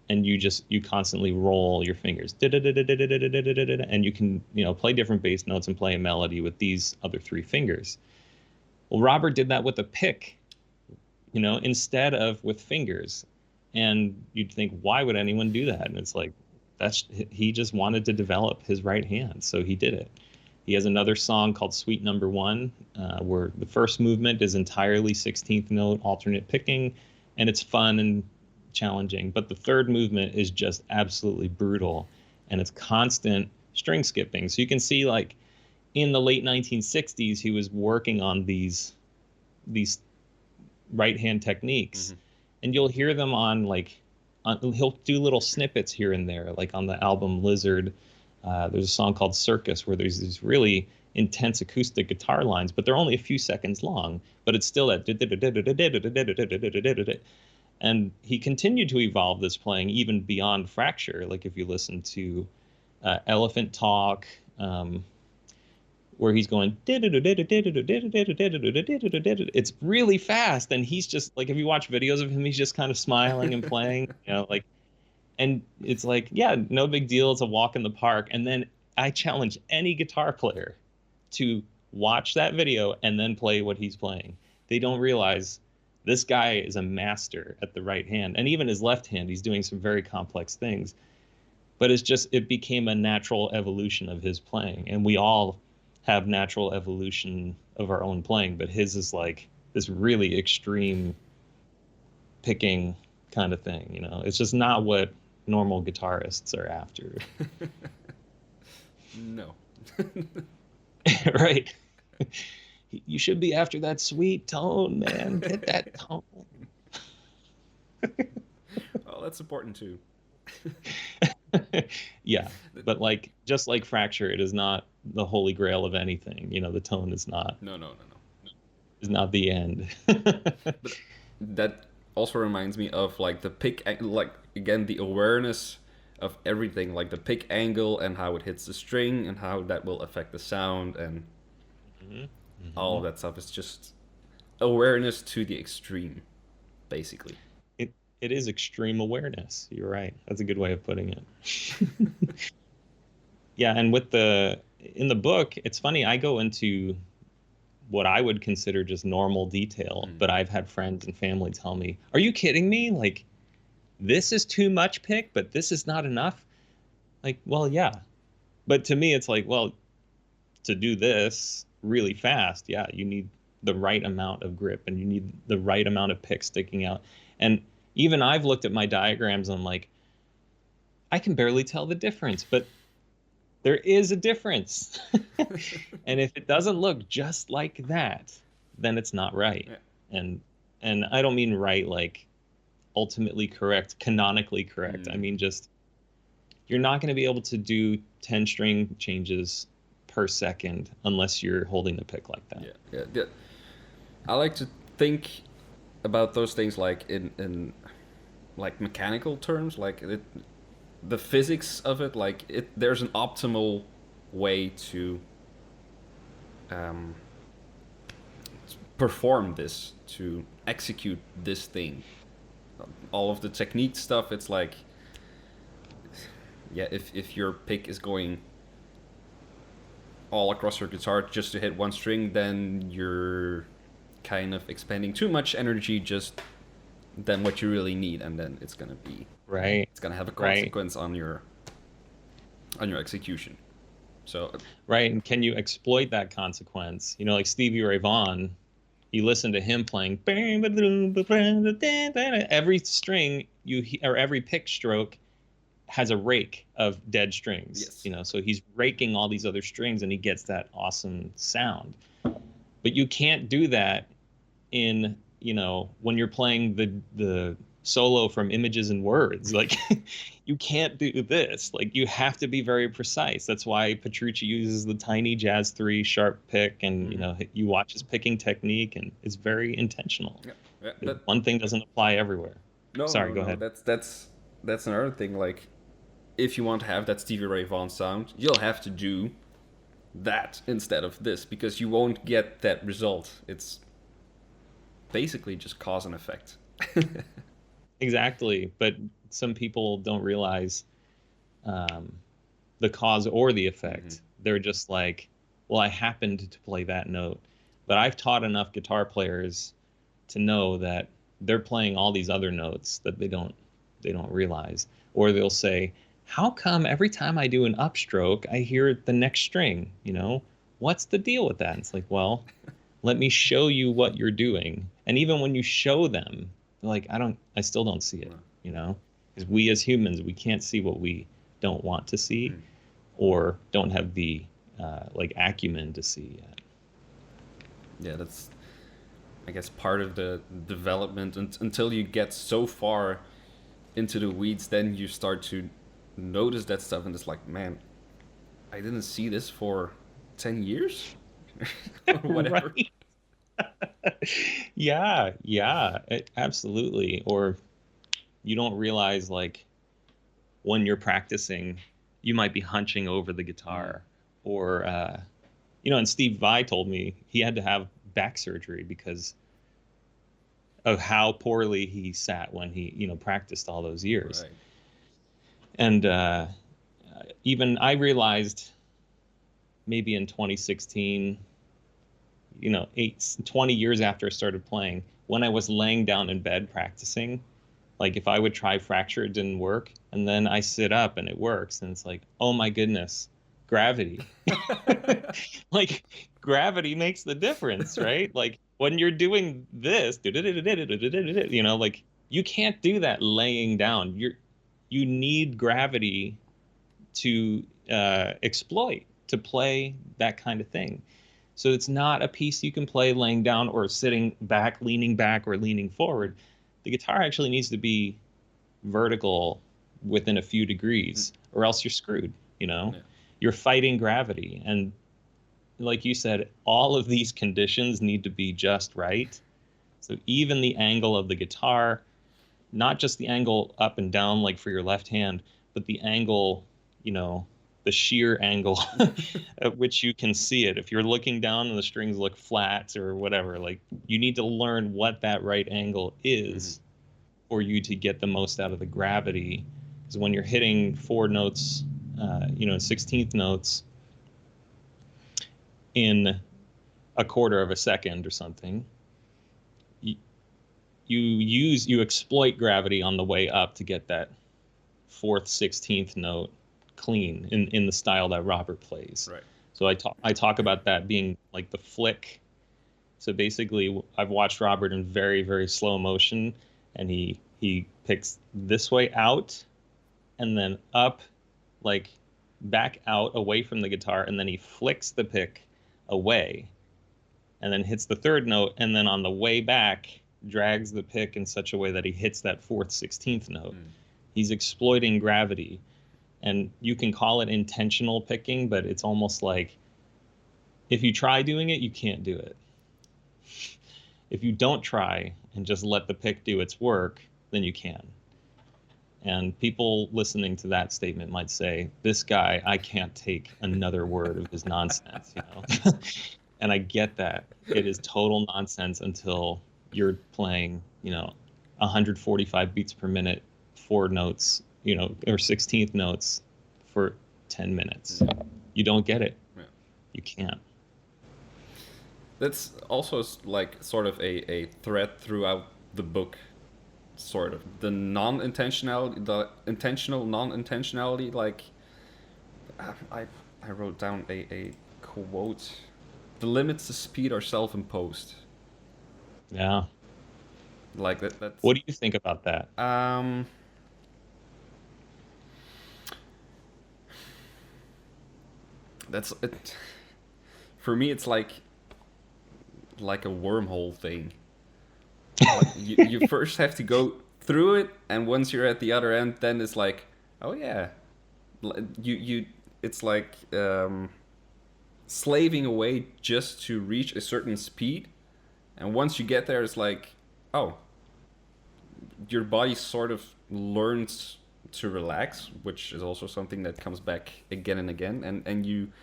Speaker 2: and you constantly roll your fingers, and you can play different bass notes and play a melody with these other three fingers. Well, Robert did that with a pick, instead of with fingers, and you'd think, why would anyone do that? And it's like, he just wanted to develop his right hand, so he did it. He has another song called Suite Number 1, where the first movement is entirely 16th note alternate picking, and it's fun and challenging. But the third movement is just absolutely brutal, and it's constant string skipping. So you can see, like, in the late 1960s, he was working on these right hand techniques, and you'll hear them on he'll do little snippets here and there, like on the album Lizard. There's a song called Circus where there's these really intense acoustic guitar lines, but they're only a few seconds long, but it's still that. And he continued to evolve this playing even beyond Fracture. Like if you listen to Elephant Talk, where he's going, it's really fast, and he's just like, if you watch videos of him, he's just kind of smiling and playing, like, and it's like, yeah, no big deal, it's a walk in the park. And then I challenge any guitar player to watch that video and then play what he's playing. They don't realize this guy is a master at the right hand, and even his left hand, he's doing some very complex things, but it became a natural evolution of his playing. And we all have natural evolution of our own playing, but his is like this really extreme picking kind of thing. It's just not what normal guitarists are after.
Speaker 1: No.
Speaker 2: Right. You should be after that sweet tone, man. Get that tone.
Speaker 1: Oh, that's important too.
Speaker 2: Yeah, but like, just like Fracture, it is not the holy grail of anything. The tone is not.
Speaker 1: No.
Speaker 2: Is not the end.
Speaker 1: But that also reminds me of like the pick, like again the awareness of everything, like the pick angle and how it hits the string and how that will affect the sound and all of that stuff. Is just awareness to the extreme, basically.
Speaker 2: It is extreme awareness. You're right. That's a good way of putting it. Yeah, and in the book, it's funny, I go into what I would consider just normal detail, but I've had friends and family tell me, "Are you kidding me? Like, this is too much pick, but this is not enough?" Like, well, yeah. But to me, it's like, well, to do this really fast, yeah, you need the right amount of grip and you need the right amount of pick sticking out. And even I've looked at my diagrams and I'm like, I can barely tell the difference, but there is a difference. And if it doesn't look just like that, then it's not right. Yeah. And I don't mean right like ultimately correct, canonically correct. I mean, just, you're not going to be able to do 10 string changes per second unless you're holding the pick like that.
Speaker 1: Yeah. I like to think about those things like in like mechanical terms, like the physics of it. Like there's an optimal way to perform this, to execute this thing. All of the technique stuff, it's like, yeah, if your pick is going all across your guitar just to hit one string, then you're kind of expending too much energy just than what you really need, and then it's gonna be
Speaker 2: right.
Speaker 1: It's gonna have a consequence on your execution. So
Speaker 2: right, and can you exploit that consequence? Like Stevie Ray Vaughan, you listen to him playing every string or every pick stroke has a rake of dead strings.
Speaker 1: Yes.
Speaker 2: So he's raking all these other strings and he gets that awesome sound. But you can't do that in, when you're playing the solo from Images and Words. Like, you can't do this. Like, you have to be very precise. That's why Petrucci uses the tiny jazz 3 sharp pick, and you watch his picking technique, and it's very intentional. Yeah, one thing doesn't apply everywhere.
Speaker 1: No,
Speaker 2: sorry,
Speaker 1: go
Speaker 2: ahead.
Speaker 1: That's another thing. Like, if you want to have that Stevie Ray Vaughan sound, you'll have to do that instead of this, because you won't get that result. It's basically just cause and effect.
Speaker 2: Exactly, but some people don't realize the cause or the effect. They're just like, well, I happened to play that note. But I've taught enough guitar players to know that they're playing all these other notes that they don't realize. Or they'll say, how come every time I do an upstroke, I hear the next string? What's the deal with that? And it's like, well, let me show you what you're doing. And even when you show them, they're like, I still don't see it, because we as humans, we can't see what we don't want to see or don't have the acumen to see yet.
Speaker 1: Yeah, that's, I guess, part of the development. Until you get so far into the weeds, then you start to notice that stuff, and it's like, man, I didn't see this for 10 years? Or whatever.
Speaker 2: Right. Yeah, yeah, absolutely. Or you don't realize, like, when you're practicing, you might be hunching over the guitar, or and Steve Vai told me he had to have back surgery because of how poorly he sat when he, practiced all those years.
Speaker 1: Right.
Speaker 2: And even I realized maybe in 2016, 20 years after I started playing, when I was laying down in bed practicing, like if I would try fracture, it didn't work. And then I sit up and it works. And it's like, oh my goodness, gravity. Like gravity makes the difference, right? Like when you're doing this, like you can't do that laying down. You need gravity to exploit, to play that kind of thing. So it's not a piece you can play laying down or sitting back, or leaning forward. The guitar actually needs to be vertical within a few degrees, or else you're screwed, Yeah. You're fighting gravity. And like you said, all of these conditions need to be just right. So even the angle of the guitar, not just the angle up and down like for your left hand, but the angle, the sheer angle at which you can see it. If you're looking down and the strings look flat or whatever, like you need to learn what that right angle is for you to get the most out of the gravity. Because when you're hitting 4 notes, 16th notes in a quarter of a second or something, you exploit gravity on the way up to get that 4th, 16th note clean in the style that Robert plays.
Speaker 1: Right.
Speaker 2: So I talk about that being like the flick. So basically, I've watched Robert in very, very slow motion, and he picks this way out, and then up, like back out away from the guitar, and then he flicks the pick away, and then hits the 3rd note, and then on the way back drags the pick in such a way that he hits that 4th, 16th note. He's exploiting gravity. And you can call it intentional picking, but it's almost like if you try doing it, you can't do it. If you don't try and just let the pick do its work, then you can. And people listening to that statement might say, this guy, I can't take another word of his nonsense, And I get that. It is total nonsense until you're playing, 145 beats per minute, 4 notes, or 16th notes for 10 minutes. You don't get it.
Speaker 1: Yeah.
Speaker 2: You can't.
Speaker 1: That's also like sort of a thread throughout the book, sort of. The non-intentionality, the intentional non-intentionality, like I wrote down a quote. The limits to speed are self-imposed.
Speaker 2: Yeah.
Speaker 1: Like that's
Speaker 2: What do you think about that?
Speaker 1: That's it. For me, it's like a wormhole thing. Like you first have to go through it, and once you're at the other end, then it's like, oh yeah, it's like slaving away just to reach a certain speed, and once you get there, it's like, oh, your body sort of learns to relax, which is also something that comes back again and again, and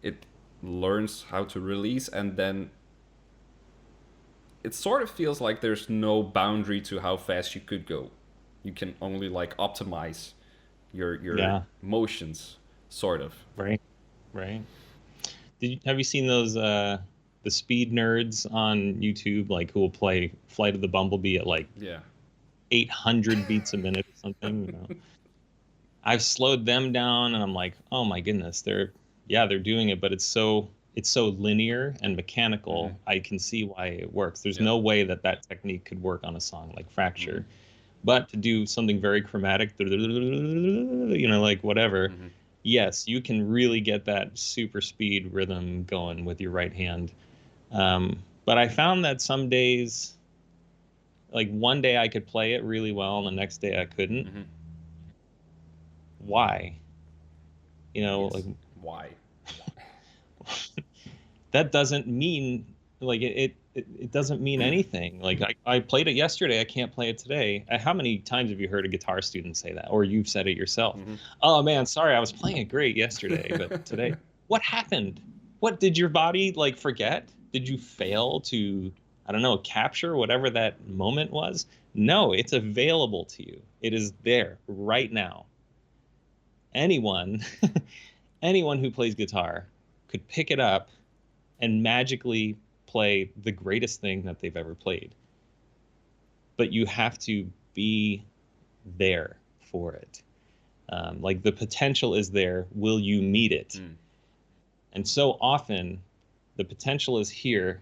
Speaker 1: it learns how to release, and then it sort of feels like there's no boundary to how fast you could go. You can only like optimize your motions, sort of.
Speaker 2: Right. Have you seen those the speed nerds on YouTube, like who will play Flight of the Bumblebee at like 800 beats a minute or something? I've slowed them down, and I'm like, oh my goodness, they're doing it, but it's so linear and mechanical. I can see why it works. There's no way that technique could work on a song like Fracture. But to do something very chromatic, like whatever, yes, you can really get that super speed rhythm going with your right hand. But I found that some days, like one day I could play it really well, and the next day I couldn't. Why? Like
Speaker 1: why?
Speaker 2: that doesn't mean like it doesn't mean anything. Like I played it yesterday, I can't play it today. How many times have you heard a guitar student say that, or you've said it yourself? Oh man, sorry, I was playing it great yesterday, but today, what happened? What did your body like forget? Did you fail to, I don't know, capture whatever that moment was? No, it's available to you. It is there right now. Anyone anyone who plays guitar could pick it up and magically play the greatest thing that they've ever played. But you have to be there for it. Like the potential is there. Will you meet it? And so often the potential is here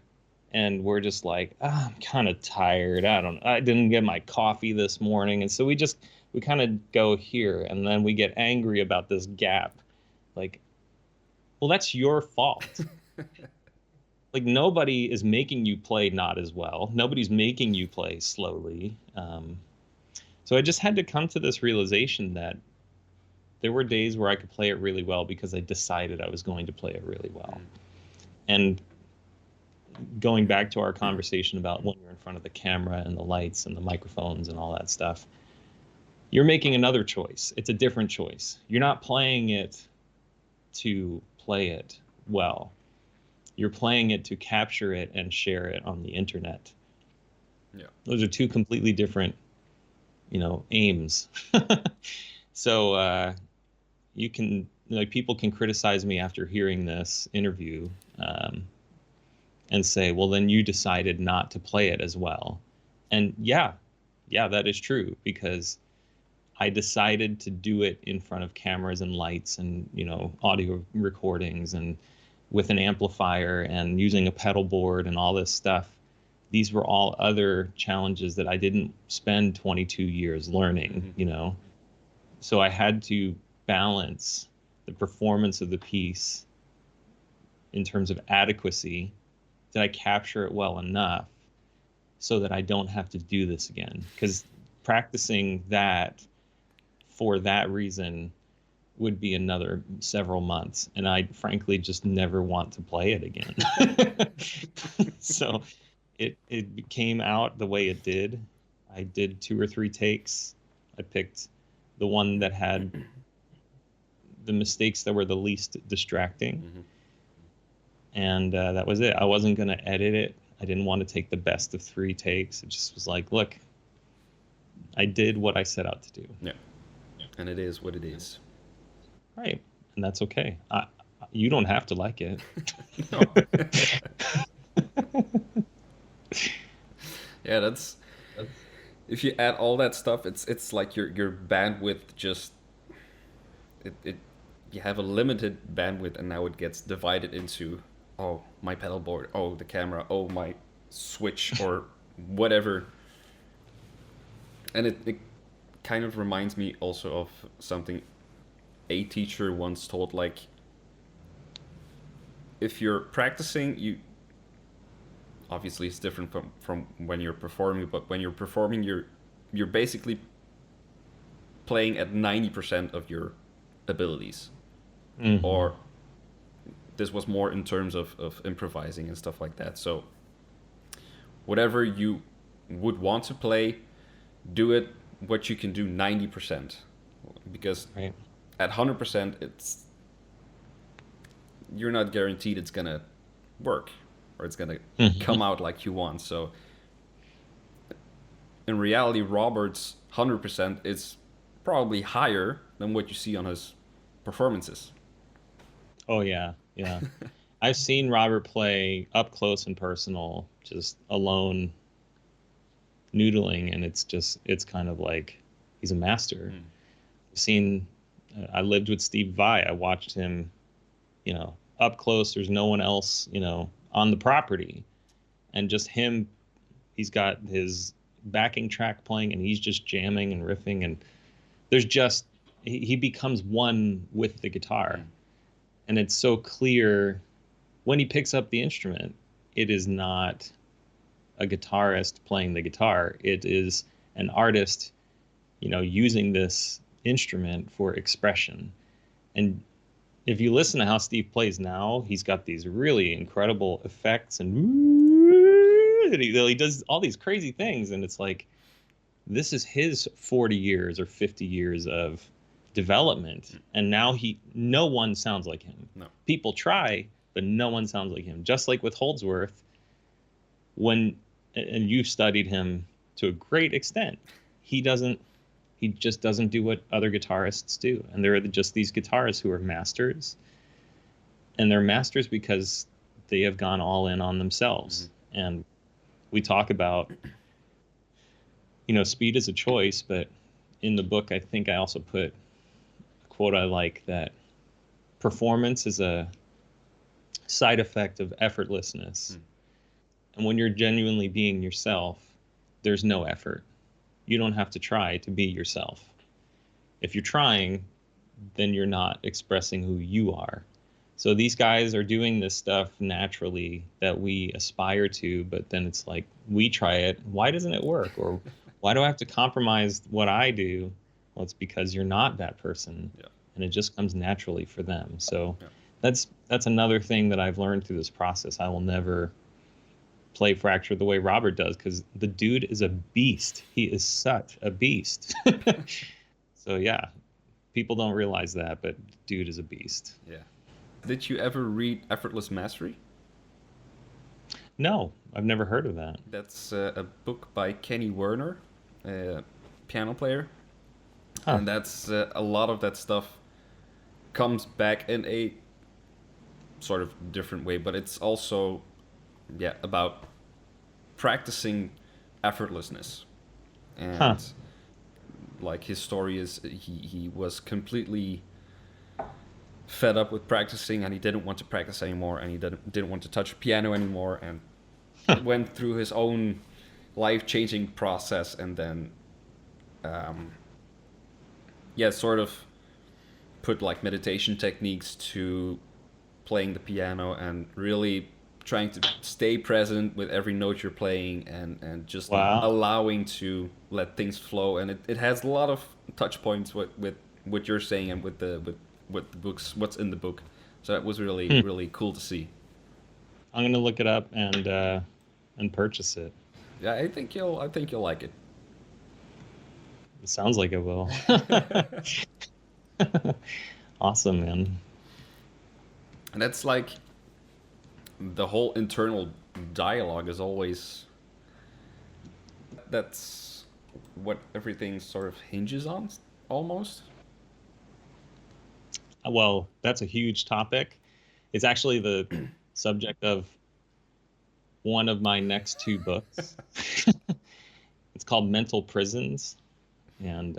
Speaker 2: and we're just like, oh, I'm kind of tired. I didn't get my coffee this morning. And so we kind of go here, and then we get angry about this gap. Like, well, that's your fault. Like, nobody is making you play not as well. Nobody's making you play slowly. So I just had to come to this realization that there were days where I could play it really well because I decided I was going to play it really well. And going back to our conversation about when you're in front of the camera and the lights and the microphones and all that stuff, you're making another choice. It's a different choice. You're not playing it to play it well. You're playing it to capture it and share it on the internet. Yeah. Those are two completely different, aims. So you can, people can criticize me after hearing this interview and say, well, then you decided not to play it as well. And yeah, that is true, because I decided to do it in front of cameras and lights and, audio recordings and with an amplifier and using a pedal board and all this stuff. These were all other challenges that I didn't spend 22 years learning, So I had to balance the performance of the piece in terms of adequacy. Did I capture it well enough so that I don't have to do this again? Because practicing that for that reason would be another several months, and I frankly just never want to play it again. So it came out the way it did. I did 2 or 3 takes. I picked the one that had the mistakes that were the least distracting. And that was it. I wasn't going to edit it. I didn't want to take the best of 3 takes. It just was like, look, I did what I set out to do.
Speaker 1: Yeah. And it is what it is.
Speaker 2: Right. And that's okay. You don't have to like it.
Speaker 1: Yeah, that's if you add all that stuff, it's like your bandwidth just you have a limited bandwidth, and now it gets divided into, oh, my pedal board, oh, the camera, oh, my switch, or whatever. And it kind of reminds me also of something a teacher once told, like, if you're practicing, you obviously it's different from when you're performing, but when you're performing, you're basically playing at 90% of your abilities. Or this was more in terms of improvising and stuff like that. So whatever you would want to play, do it what you can do 90%, because at 100% you're not guaranteed it's gonna work or it's gonna come out like you want. So in reality, Robert's 100% is probably higher than what you see on his performances.
Speaker 2: Oh yeah. I've seen Robert play up close and personal, just alone, noodling, and it's kind of like he's a master. I lived with Steve Vai. I watched him, up close. There's no one else, on the property, and just him. He's got his backing track playing, and he's just jamming and riffing, and he becomes one with the guitar. And it's so clear when he picks up the instrument, it is not a guitarist playing the guitar. It is an artist, using this instrument for expression. And if you listen to how Steve plays now, he's got these really incredible effects and he does all these crazy things. And it's like, this is his 40 years or 50 years of development. And now no one sounds like him.
Speaker 1: No. People
Speaker 2: try, but no one sounds like him. Just like with Holdsworth, and you've studied him to a great extent, he just doesn't do what other guitarists do. And there are just these guitarists who are masters, and they're masters because they have gone all in on themselves. Mm-hmm. And we talk about, speed is a choice, but in the book, I think I also put a quote I like, that performance is a side effect of effortlessness. And when you're genuinely being yourself, there's no effort. You don't have to try to be yourself. If you're trying, then you're not expressing who you are. So these guys are doing this stuff naturally that we aspire to, but then it's like, we try it. Why doesn't it work? Or why do I have to compromise what I do? Well, it's because you're not that person. Yeah. And it just comes naturally for them. So that's another thing that I've learned through this process. I will never play Fracture the way Robert does, because the dude is a beast. He is such a beast. So yeah, people don't realize that, but dude is a beast.
Speaker 1: Yeah. Did you ever read Effortless Mastery?
Speaker 2: No, I've never heard of that.
Speaker 1: That's a book by Kenny Werner, a piano player.
Speaker 2: Huh.
Speaker 1: And that's a lot of that stuff comes back in a sort of different way, but it's also about practicing effortlessness. And like, his story is he was completely fed up with practicing, and he didn't want to practice anymore, and he didn't want to touch a piano anymore, and went through his own life-changing process, and then sort of put like meditation techniques to playing the piano and really trying to stay present with every note you're playing, and just allowing to let things flow. And it has a lot of touch points with what you're saying and with the what's in the book. So it was really really cool to see.
Speaker 2: I'm gonna look it up and purchase it.
Speaker 1: Yeah, I think you'll like it.
Speaker 2: It sounds like it will. Awesome, man.
Speaker 1: And that's like, the whole internal dialogue is always, that's what everything sort of hinges on, almost.
Speaker 2: Well, that's a huge topic. It's actually the subject of one of my next two books. It's called Mental Prisons. And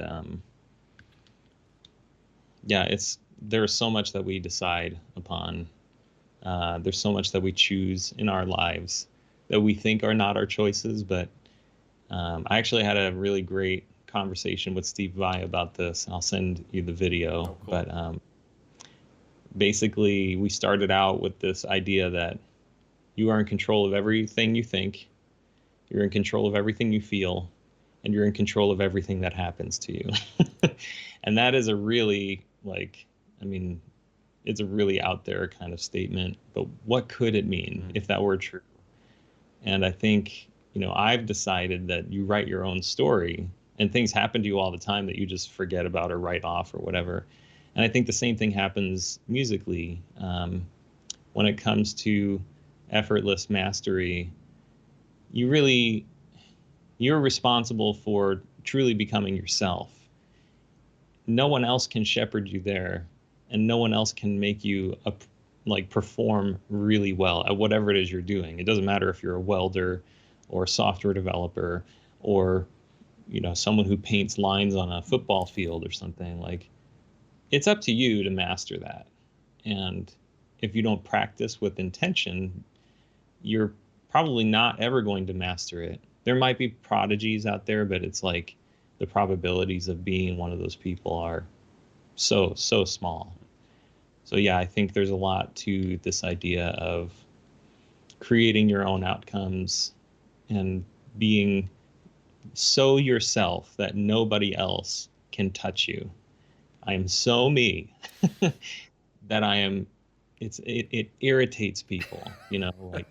Speaker 2: there's so much that we decide upon. There's so much that we choose in our lives that we think are not our choices. But I actually had a really great conversation with Steve Vai about this. I'll send you the video. Oh, cool. But basically, we started out with this idea that you are in control of everything you think, you're in control of everything you feel, and you're in control of everything that happens to you. And that is a really, it's a really out there kind of statement, but what could it mean if that were true? And I think, I've decided that you write your own story, and things happen to you all the time that you just forget about or write off or whatever. And I think the same thing happens musically. When it comes to effortless mastery, you're responsible for truly becoming yourself. No one else can shepherd you there, and no one else can make you perform really well at whatever it is you're doing. It doesn't matter if you're a welder or a software developer or someone who paints lines on a football field or something. It's up to you to master that. And if you don't practice with intention, you're probably not ever going to master it. There might be prodigies out there, but it's like the probabilities of being one of those people are so small. So yeah, I think there's a lot to this idea of creating your own outcomes and being so yourself that nobody else can touch you. I am so me. that it irritates people, like,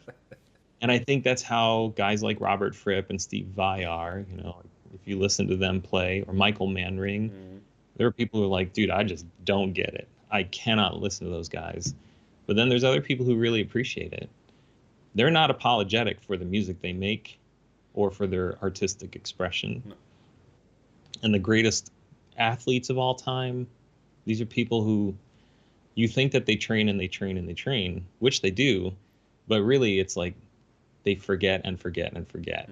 Speaker 2: and I think that's how guys like Robert Fripp and Steve Vai are, if you listen to them play, or Michael Manring, there are people who are like, dude, I just don't get it. I cannot listen to those guys. But then there's other people who really appreciate it. They're not apologetic for the music they make or for their artistic expression. No. And the greatest athletes of all time, these are people who you think that they train and they train and they train, which they do, but really it's like they forget and forget and forget.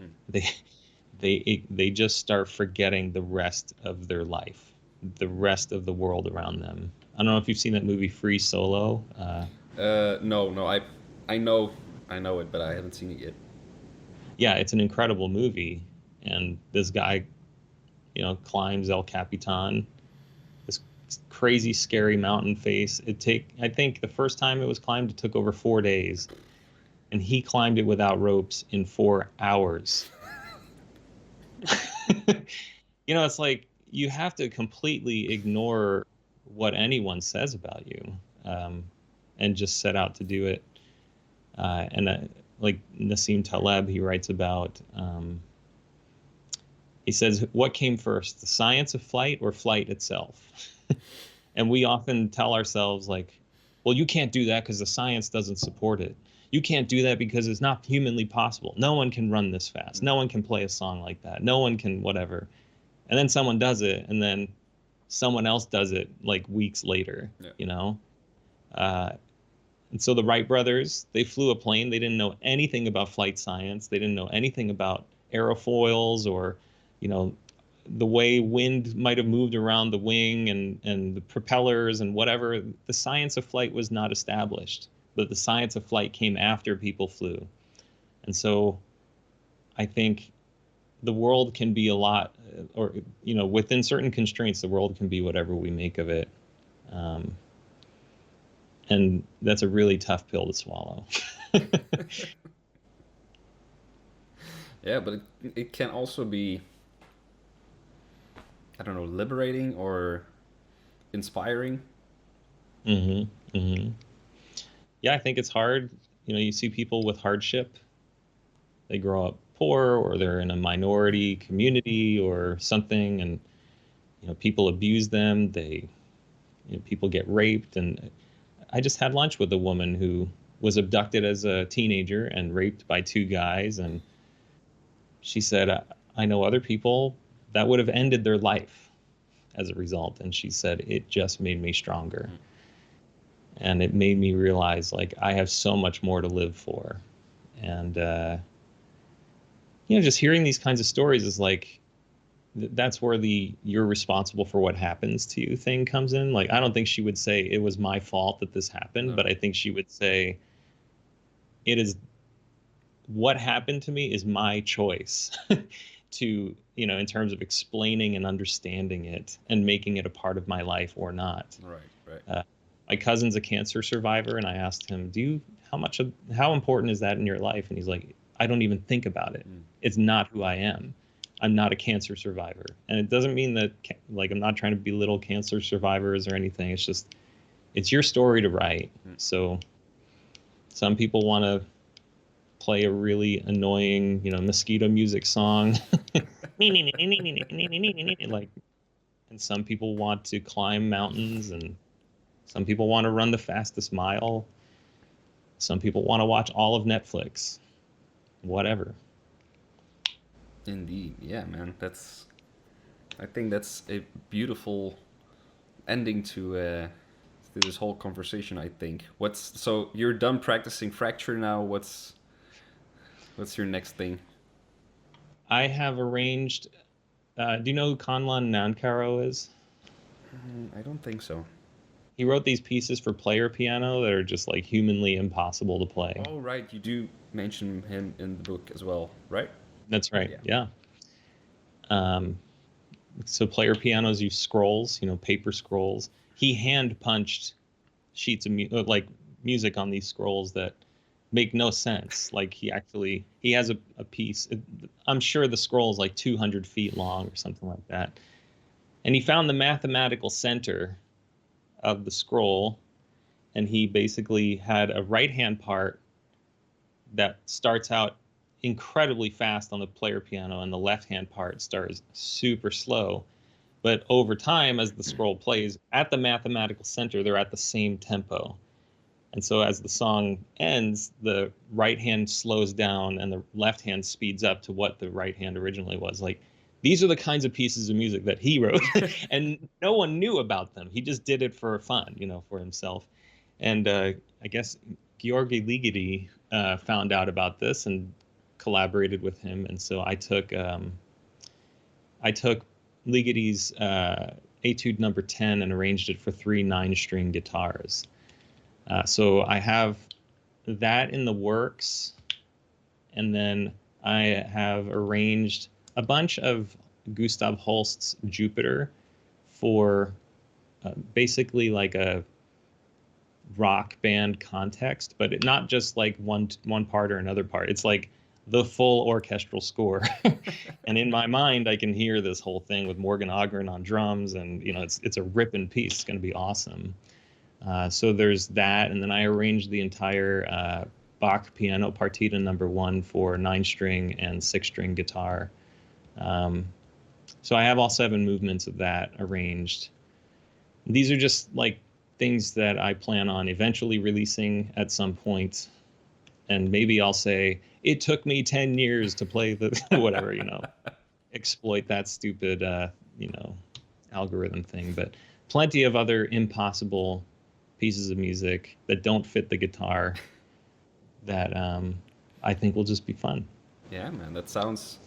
Speaker 2: They just start forgetting the rest of their life, the rest of the world around them. I don't know if you've seen that movie Free Solo.
Speaker 1: No, I know it, but I haven't seen it yet.
Speaker 2: Yeah, it's an incredible movie, and this guy, climbs El Capitan, this crazy, scary mountain face. I think the first time it was climbed, it took over 4 days, and he climbed it without ropes in 4 hours. It's like you have to completely ignore what anyone says about you, and just set out to do it. Like Nassim Taleb, he writes about, he says, what came first, the science of flight or flight itself? And we often tell ourselves, like, well, you can't do that because the science doesn't support it. You can't do that because it's not humanly possible. No one can run this fast. No one can play a song like that. No one can whatever. And then someone does it, and then someone else does it like weeks later, And so the Wright brothers, they flew a plane. They didn't know anything about flight science. They didn't know anything about aerofoils or, the way wind might have moved around the wing and the propellers and whatever. The science of flight was not established, but the science of flight came after people flew. And so I think the world can be a lot, or, within certain constraints, the world can be whatever we make of it. And that's a really tough pill to swallow.
Speaker 1: Yeah, but it can also be, I don't know, liberating or inspiring.
Speaker 2: Yeah, I think it's hard. You see people with hardship. They grow up poor, or they're in a minority community or something, and people abuse them. People get raped. And I just had lunch with a woman who was abducted as a teenager and raped by 2 guys, and she said, I know other people that would have ended their life as a result. And she said, it just made me stronger. And it made me realize, like, I have so much more to live for. And, just hearing these kinds of stories is like, that's where the you're responsible for what happens to you thing comes in. Like, I don't think she would say it was my fault that this happened, no. But I think she would say it is what happened to me is my choice to, in terms of explaining and understanding it and making it a part of my life or not.
Speaker 1: Right.
Speaker 2: My cousin's a cancer survivor, and I asked him, how important is that in your life? And he's like, I don't even think about it. It's not who I am. I'm not a cancer survivor. And it doesn't mean that, like, I'm not trying to belittle cancer survivors or anything. It's just, it's your story to write. So some people want to play a really annoying, mosquito music song. Like, and some people want to climb mountains, and some people want to run the fastest mile. Some people want to watch all of Netflix. Whatever.
Speaker 1: Indeed. Yeah, man. I think that's a beautiful ending to this whole conversation, I think. So you're done practicing fracture now. What's your next thing?
Speaker 2: I have arranged, do you know who Conlon Nankaro is?
Speaker 1: I don't think so.
Speaker 2: He wrote these pieces for player piano that are just like humanly impossible to play.
Speaker 1: Oh, right. You do mention him in the book as well, right?
Speaker 2: That's right. Yeah. So player pianos use scrolls, paper scrolls. He hand punched sheets of music on these scrolls that make no sense. Like, he has a piece. I'm sure the scroll is like 200 feet long or something like that. And he found the mathematical center of the scroll, and he basically had a right-hand part that starts out incredibly fast on the player piano, and the left-hand part starts super slow. But over time, as the scroll plays, at the mathematical center, they're at the same tempo. And so as the song ends, the right hand slows down and the left hand speeds up to what the right hand originally was. Like, these are the kinds of pieces of music that he wrote, and no one knew about them. He just did it for fun, for himself. And I guess Georgi Ligeti found out about this and collaborated with him. And so I took Ligeti's Etude number 10 and arranged it for 3 9-string guitars. So I have that in the works, and then I have arranged a bunch of Gustav Holst's Jupiter for basically like a rock band context, but not just like one part or another part. It's like the full orchestral score. And in my mind, I can hear this whole thing with Morgan Ogren on drums, and it's a ripping piece. It's going to be awesome. So there's that, and then I arranged the entire Bach piano partita number 1 for 9-string and 6-string guitar. So I have all 7 movements of that arranged. These are just like things that I plan on eventually releasing at some point, and maybe I'll say it took me 10 years to play the whatever, exploit that stupid algorithm thing. But plenty of other impossible pieces of music that don't fit the guitar that I think will just be fun.
Speaker 1: Yeah, man, that sounds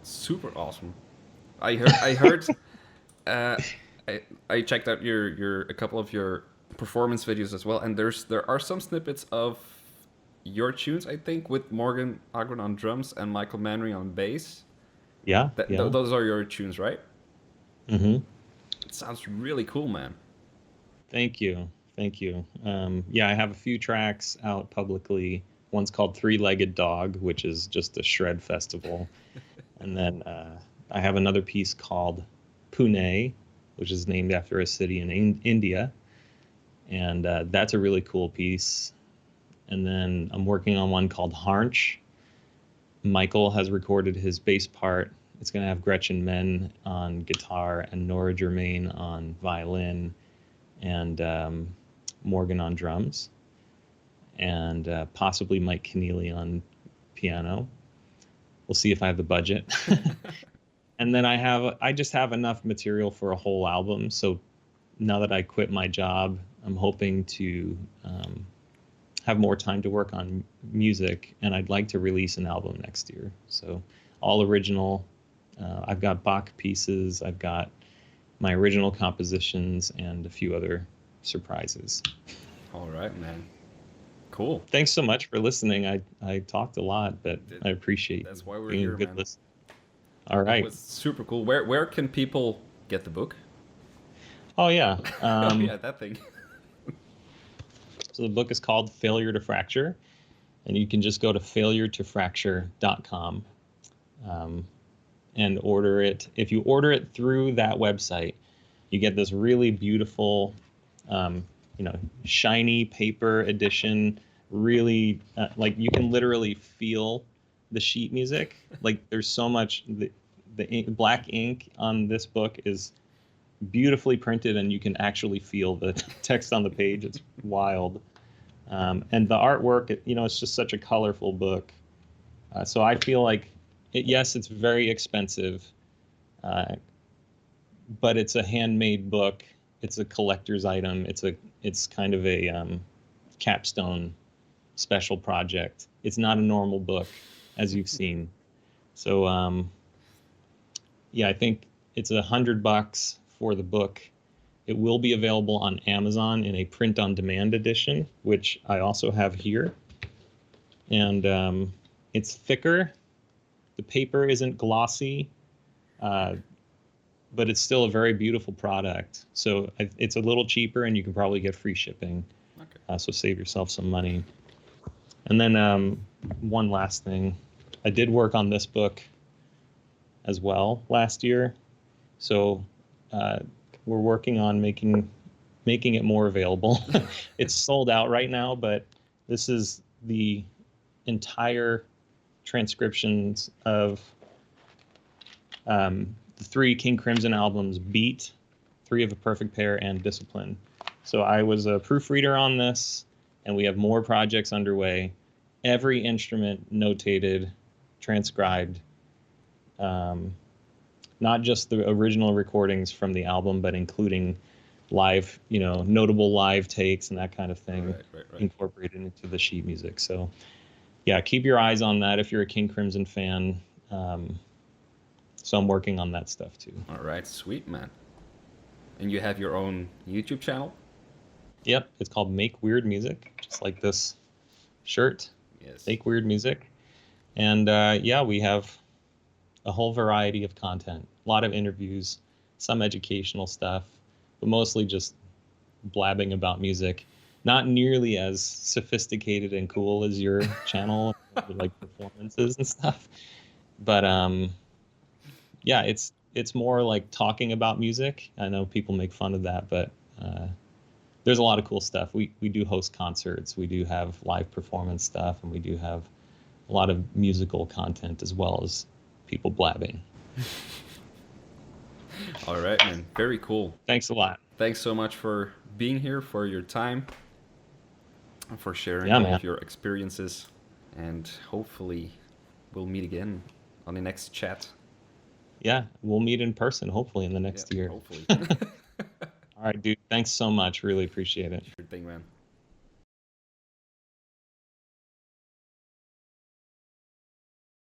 Speaker 1: super awesome. I heard I checked out a couple of your performance videos as well, and there are some snippets of your tunes, I think, with Morgan Ogren on drums and Michael Manry on bass.
Speaker 2: Yeah,
Speaker 1: those are your tunes, right?
Speaker 2: Mm-hmm.
Speaker 1: It sounds really cool, man.
Speaker 2: Thank you. Yeah, I have a few tracks out publicly. One's called 3-Legged Dog, which is just a shred festival. And then I have another piece called Pune, which is named after a city in India. And that's a really cool piece. And then I'm working on one called Harnch. Michael has recorded his bass part. It's going to have Gretchen Menn on guitar and Nora Germain on violin and Morgan on drums, and possibly Mike Keneally on piano. We'll see if I have the budget. And then I just have enough material for a whole album. So now that I quit my job, I'm hoping to have more time to work on music, and I'd like to release an album next year. So all original. I've got Bach pieces, I've got my original compositions, and a few other surprises.
Speaker 1: All right, man. Cool.
Speaker 2: Thanks so much for listening. I talked a lot, but I appreciate
Speaker 1: that's why we're
Speaker 2: being
Speaker 1: here,
Speaker 2: a good
Speaker 1: man.
Speaker 2: listener. All right.
Speaker 1: It was super cool. Where can people get the book?
Speaker 2: Oh yeah.
Speaker 1: Yeah, that thing.
Speaker 2: So the book is called Failure to Fracture, and you can just go to failuretofracture.com and order it. If you order it through that website, you get this really beautiful, shiny paper edition. Really, like you can literally feel the sheet music. Like there's so much. The black ink on this book is beautifully printed, and you can actually feel the text on the page. It's wild. And the artwork, it's just such a colorful book. So I feel like, yes, it's very expensive, but it's a handmade book. It's a collector's item. It's kind of a capstone special project. It's not a normal book, as you've seen. So yeah, I think it's $100 for the book. It will be available on Amazon in a print-on-demand edition, which I also have here. And it's thicker. The paper isn't glossy, but it's still a very beautiful product. So it's a little cheaper, and you can probably get free shipping. Okay. So save yourself some money. And then one last thing. I did work on this book as well last year. So we're working on making making it more available. It's sold out right now, but this is the entire transcriptions of the 3 King Crimson albums: Beat, 3 of a Perfect Pair, and Discipline. So I was a proofreader on this, and we have more projects underway. Every instrument notated, transcribed, not just the original recordings from the album, but including live, notable live takes and that kind of thing,
Speaker 1: right.
Speaker 2: incorporated into the sheet music. So yeah, keep your eyes on that if you're a King Crimson fan. So I'm working on that stuff too.
Speaker 1: All right, sweet, man. And you have your own YouTube channel?
Speaker 2: Yep, it's called Make Weird Music, just like this shirt.
Speaker 1: Yes.
Speaker 2: Make Weird Music. And yeah, we have a whole variety of content, a lot of interviews, some educational stuff, but mostly just blabbing about music. Not nearly as sophisticated and cool as your channel, like performances and stuff. But yeah, it's more like talking about music. I know people make fun of that, but there's a lot of cool stuff. We do host concerts, we do have live performance stuff, and we do have a lot of musical content as well as people blabbing.
Speaker 1: All right, man. Very cool.
Speaker 2: Thanks a lot.
Speaker 1: Thanks so much for being here, for your time, and for sharing all of your experiences. And hopefully we'll meet again on the next chat.
Speaker 2: Yeah, we'll meet in person, hopefully, in the next year.
Speaker 1: Hopefully.
Speaker 2: All right, dude. Thanks so much. Really appreciate it.
Speaker 1: Sure thing, man.